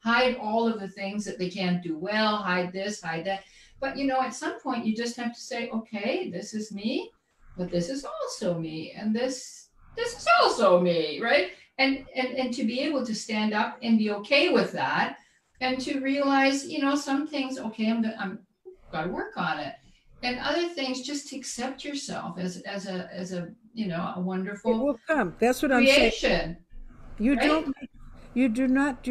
hide all of the things that they can't do well, hide this, hide that. But, at some point you just have to say, okay, this is me, but this is also me. And this is also me, right? And to be able to stand up and be okay with that, and to realize, some things, okay, I'm got to work on it, and other things, just to accept yourself as a a wonderful, it will come. That's what creation. I'm saying. You right? don't. You do not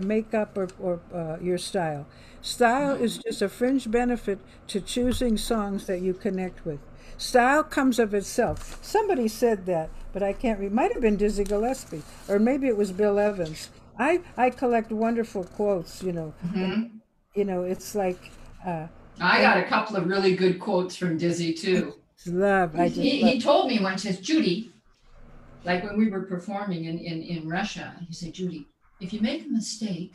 make up or your style. Style is just a fringe benefit to choosing songs that you connect with. Style comes of itself. Somebody said that, but I can't read. Might have been Dizzy Gillespie, or maybe it was Bill Evans. I collect wonderful quotes. And, it's like. I got a couple of really good quotes from Dizzy too. He told me once, says, Judy, like when we were performing in Russia, he said, Judy, if you make a mistake,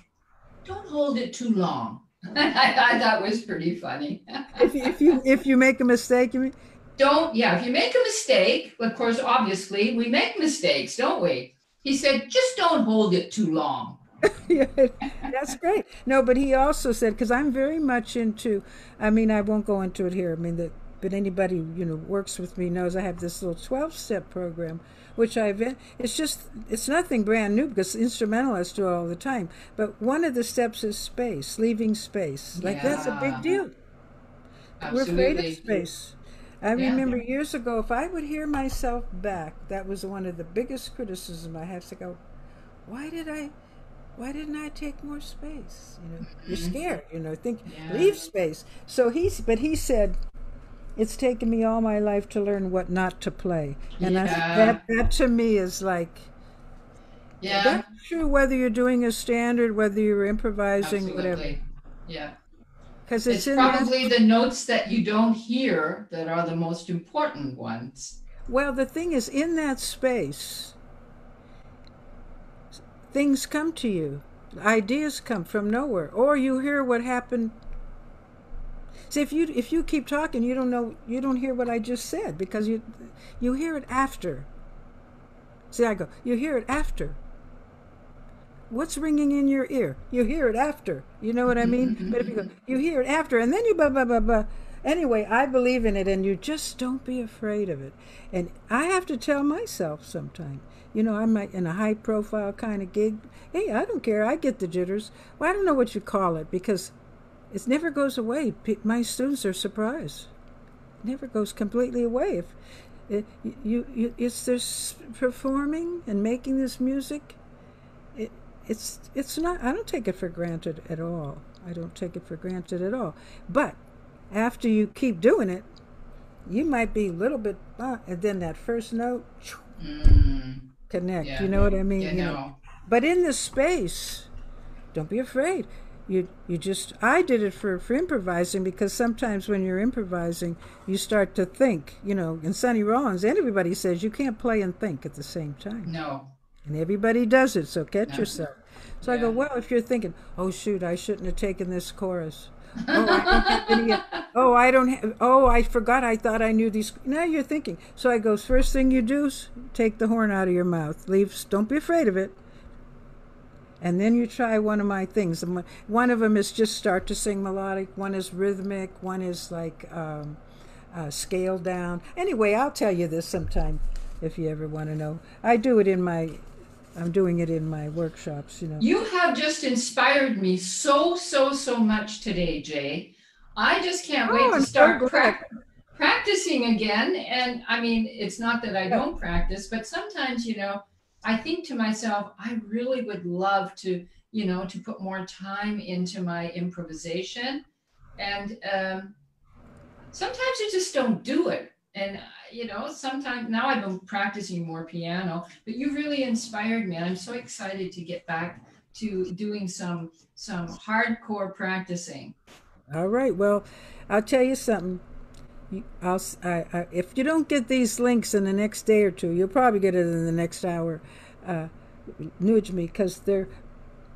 don't hold it too long. I thought that was pretty funny. if you make a mistake, you mean? If you make a mistake, of course, obviously, we make mistakes, don't we? He said, just don't hold it too long. Yeah, that's great. No, but he also said, because I'm very much into, I won't go into it here. But anybody who works with me knows I have this little 12-step program, which it's nothing brand new because instrumentalists do it all the time. But one of the steps is space, leaving space. Like that's a big deal. Absolutely. We're afraid of space. I remember years ago, if I would hear myself back, that was one of the biggest criticisms I have to go, why didn't I take more space? You're scared, leave space. So he said, it's taken me all my life to learn what not to play. And that to me is like, that's true whether you're doing a standard, whether you're improvising, whatever. Yeah. Because it's probably the notes that you don't hear that are the most important ones. Well, the thing is, in that space, things come to you. Ideas come from nowhere. Or you hear what happened. See, if you keep talking, you don't hear what I just said, because you hear it after. See, I go, you hear it after. What's ringing in your ear? You hear it after. You know what I mean? But if you go, you hear it after, and then you blah, blah, blah, blah. Anyway, I believe in it, and you just don't be afraid of it. And I have to tell myself sometimes, I'm in a high-profile kind of gig. Hey, I don't care. I get the jitters. Well, I don't know what you call it, because it never goes away. My students are surprised. It never goes completely away. If it's this performing and making this music. It's not. I don't take it for granted at all. But after you keep doing it, you might be a little bit, and then that first note, connect. Yeah, you know what I mean? But in the space, don't be afraid. I did it for improvising, because sometimes when you're improvising, you start to think. In Sonny Rollins, everybody says you can't play and think at the same time. No. And everybody does it, so catch yourself. So I go, well, if you're thinking, oh, shoot, I shouldn't have taken this chorus. I forgot, I thought I knew these. Now you're thinking. So I go, first thing you do is take the horn out of your mouth. Don't be afraid of it. And then you try one of my things. One of them is just start to sing melodic. One is rhythmic. One is like scaled down. Anyway, I'll tell you this sometime if you ever want to know. I'm doing it in my workshops, You have just inspired me so much today, Jay. I just can't wait to start practicing again. And it's not that I don't practice, but sometimes, I think to myself, I really would love to, to put more time into my improvisation. And sometimes you just don't do it. And, sometimes now I've been practicing more piano, but you really inspired me. And I'm so excited to get back to doing some hardcore practicing. All right. Well, I'll tell you something. If you don't get these links in the next day or two, you'll probably get it in the next hour. Nudge me, because they're,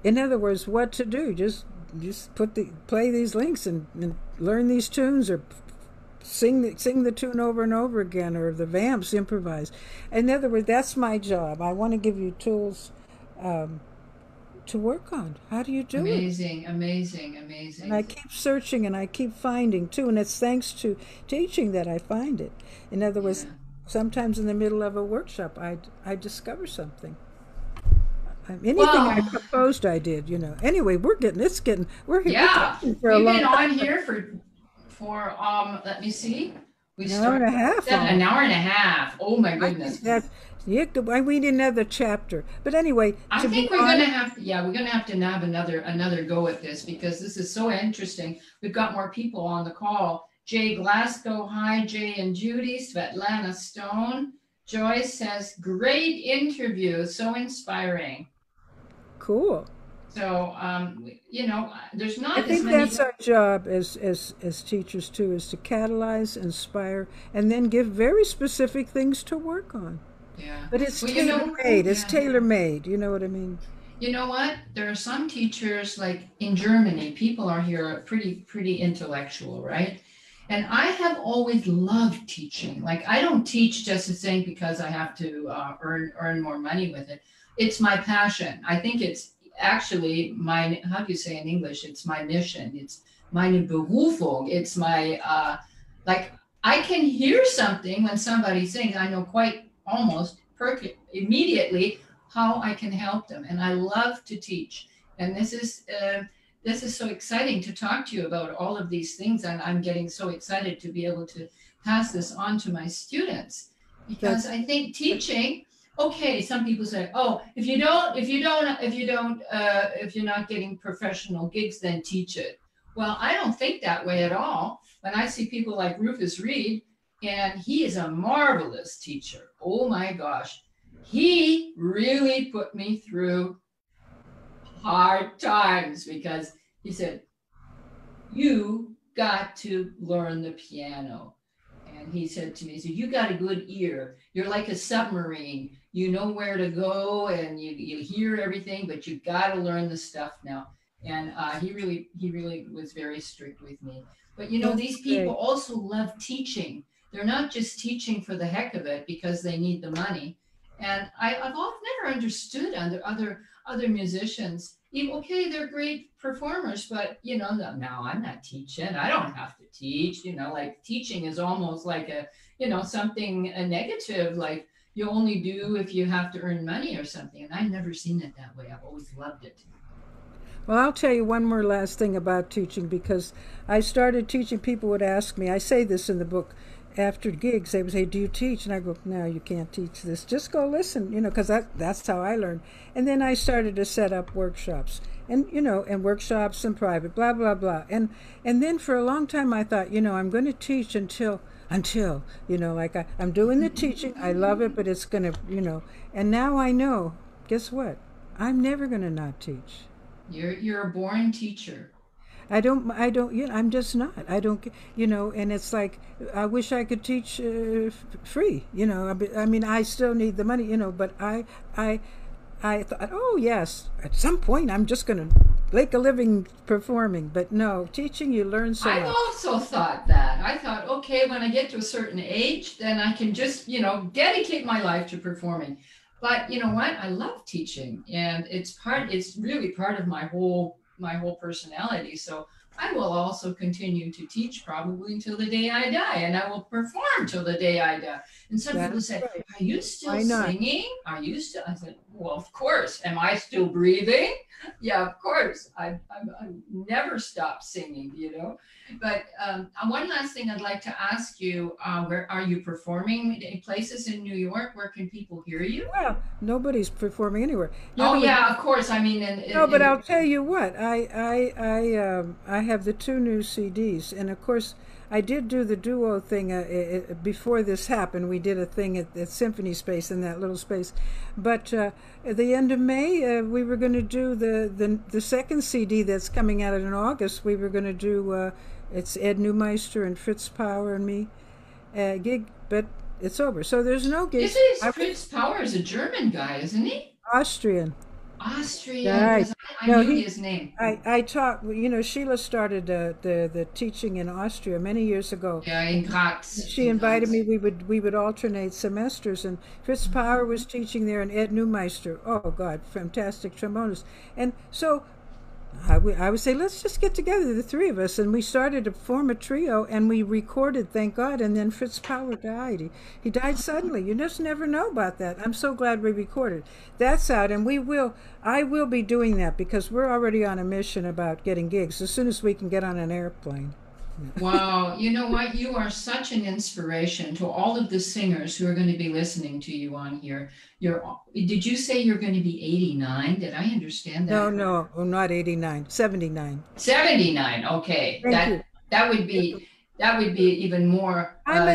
in other words, what to do. Just play these links and learn these tunes, or sing the tune over and over again, or the vamps improvise. In other words, that's my job. I want to give you tools to work on. How do you do it? Amazing, amazing, And I amazing. keep searching and I keep finding too, and it's thanks to teaching that I find it. In other words, Yeah. sometimes in the middle of a workshop, I discover something. Anything I Well, proposed, I did. Anyway, we're here, we're yeah, talking for a we've long been on time. here for let me see. We An hour and started a half an almost. hour and a half. Oh my I think goodness. that we need another chapter. But anyway, I to be think we're gonna honest, have to, yeah, we're gonna have to have another go at this because this is so interesting. We've got more people on the call. Jay Glasgow, hi, Jay and Judy, Svetlana Stone. Joyce says, great interview, so inspiring. cool. So, there's I not as think many. that's our job as teachers too, is to catalyze, inspire, and then give very specific things to work on. Yeah. But it's Well, tailor made. It's yeah. tailor made. You know what I mean? You know what? There are some teachers, like in Germany, people are here pretty intellectual, right? And I have always loved teaching. Like I don't teach just a thing because I have to earn more money with it. It's my passion. I think it's actually my, how do you say in English? It's my mission. It's meine Berufung. It's my like I can hear something when somebody sings. I know quite almost immediately how I can help them. And I love to teach. And this is so exciting to talk to you about all of these things. And I'm getting so excited to be able to pass this on to my students because That's I think teaching. Okay, some people say, "Oh, if you're not getting professional gigs, then teach it." Well, I don't think that way at all. When I see people like Rufus Reed, and he is a marvelous teacher. Oh my gosh, he really put me through hard times because he said, you got to learn the piano. And he said to me, he said, you got a good ear. You're like a submarine. You know where to go and you hear everything, but you got to learn the stuff now. And he really was very strict with me. But that's these people great. also love teaching. They're not just teaching for the heck of it because they need the money. And I've never understood other musicians. Okay, they're great performers, but no, I'm not teaching. I don't have to teach. Like teaching is almost like something a negative, like you only do if you have to earn money or something. And I've never seen it that way. I've always loved it. Well, I'll tell you one more last thing about teaching because I started teaching. People would ask me, I say this in the book, after gigs, they would say, do you teach? And I go, no, you can't teach this. Just go listen, because that's how I learned. And then I started to set up workshops and workshops and private, blah, blah, blah. And then for a long time I thought, I'm going to teach until, like I'm doing the teaching. I love it, but it's going to, and now I know, guess what? I'm never going to not teach. You're a born teacher. I'm just not. I don't, and it's like, I wish I could teach free, I mean, I still need the money, but I thought, oh yes, at some point I'm just going to make a living performing. But no, teaching, you learn so I've much. also thought that. I thought, okay, when I get to a certain age, then I can just, dedicate my life to performing. But you know what? I love teaching, and it's really part of my whole personality. So I will also continue to teach probably until the day I die, and I will perform till the day I die. And some people That's say, right. are you still Why not? singing? Are you still? I said, well, of course. Am I still breathing? Yeah, of course. I never stop singing. But one last thing I'd like to ask you, where are you performing in places in New York? Where can people hear you? Well, nobody's performing anywhere. In Oh other words, yeah, of course. I mean, no, but I'll tell you what. I have the two new CDs, and of course, I did do the duo thing before this happened. We did a thing at Symphony Space in that little space, but at the end of May, we were going to do the second CD that's coming out in August. We were going to do it's Ed Neumeister and Fritz Power and me gig, but it's over. So there's no this gigs. is I'm Fritz Power is a German guy, isn't he? Austrian. Austria, Right. yes, I No, knew he. his name. I taught. You know, Sheila started the teaching in Austria many years ago. Yeah, in Graz, She in invited me. Graz. We would alternate semesters, and Fritz Power was teaching there, and Ed Neumeister. Oh God, fantastic trombonist. And so I would say, let's just get together, the three of us, and we started to form a trio, and we recorded, thank God. And then Fritz Power died. He died suddenly. You just never know about that. I'm so glad we recorded. That's out, and we will. I will be doing that because we're already on a mission about getting gigs as soon as we can get on an airplane. Wow, you know what? You are such an inspiration to all of the singers who are going to be listening to you on here. Did you say you're going to be 89? Did I understand No, that no, correct? oh, not 89, 79. 79. Okay. Thank you. That would be even more I'm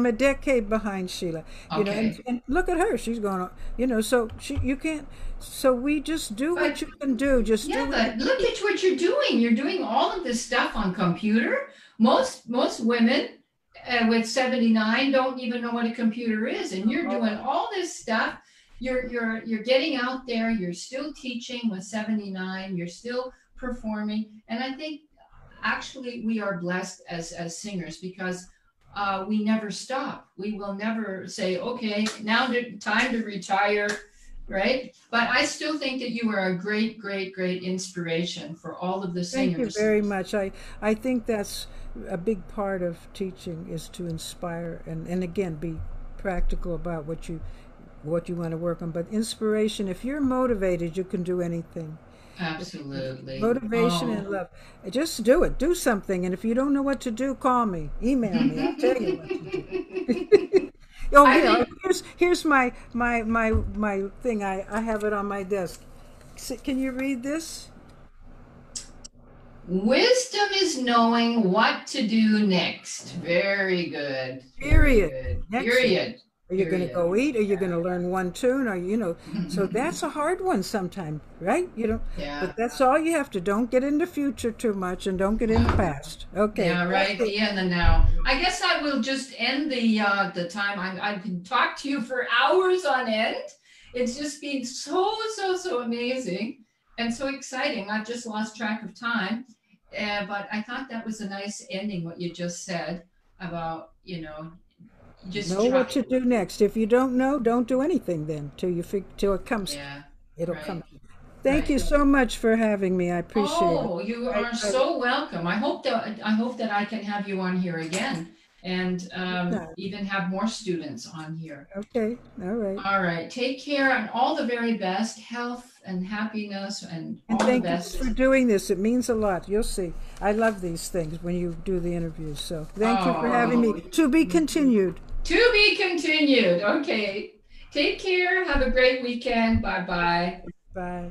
a decade behind Sheila. okay. And look at her. She's going on, so you can't, so we just do what But you can do. Just do yeah, what you but look at what you're doing. You're doing all of this stuff on computer. Most women with 79 don't even know what a computer is, and you're doing all this stuff. You're getting out there. You're still teaching with 79. You're still performing, and I think actually we are blessed as singers because we never stop. We will never say, okay, now time to retire, right? But I still think that you are a great, great, great inspiration for all of the Thank you singers. very much. I think that's a big part of teaching is to inspire and again be practical about what you want to work on. But inspiration, if you're motivated, you can do anything. Absolutely. Motivation Oh, and love. Just do it. Do something. And if you don't know what to do, call me. Email me. I'll tell you what to do. Oh, I here. think Here's my thing. I have it on my desk. Can you read this? wisdom is knowing what to do next. Very good. Very Period. good. Next. Period. Are you going to Period. go eat? Are you going Yeah. to learn one tune? So that's a hard one sometimes, right? Yeah. But that's all you have to. Don't get in the future too much and don't get in the Yeah. past. Okay. Yeah, That's right. it. The and the now. I guess I will just end the time. I can talk to you for hours on end. It's just been so amazing and so exciting. I've just lost track of time, but I thought that was a nice ending. What you just said about just Know what try. to do next. If you don't know, don't do anything then till it comes. Yeah, It'll come. right, Thank you right. so much for having me. I appreciate it. Oh, you I, are I, so welcome. I hope that I can have you on here again and anytime. even have more students on here. Okay. All right. All right. Take care and all the very best health and happiness and And all the thank you for best. doing this. It means a lot. You'll see. I love these things when you do the interviews. So thank you for having Oh, me. To be continued. to be continued. Okay. Take care. Have a great weekend. Bye bye. Bye.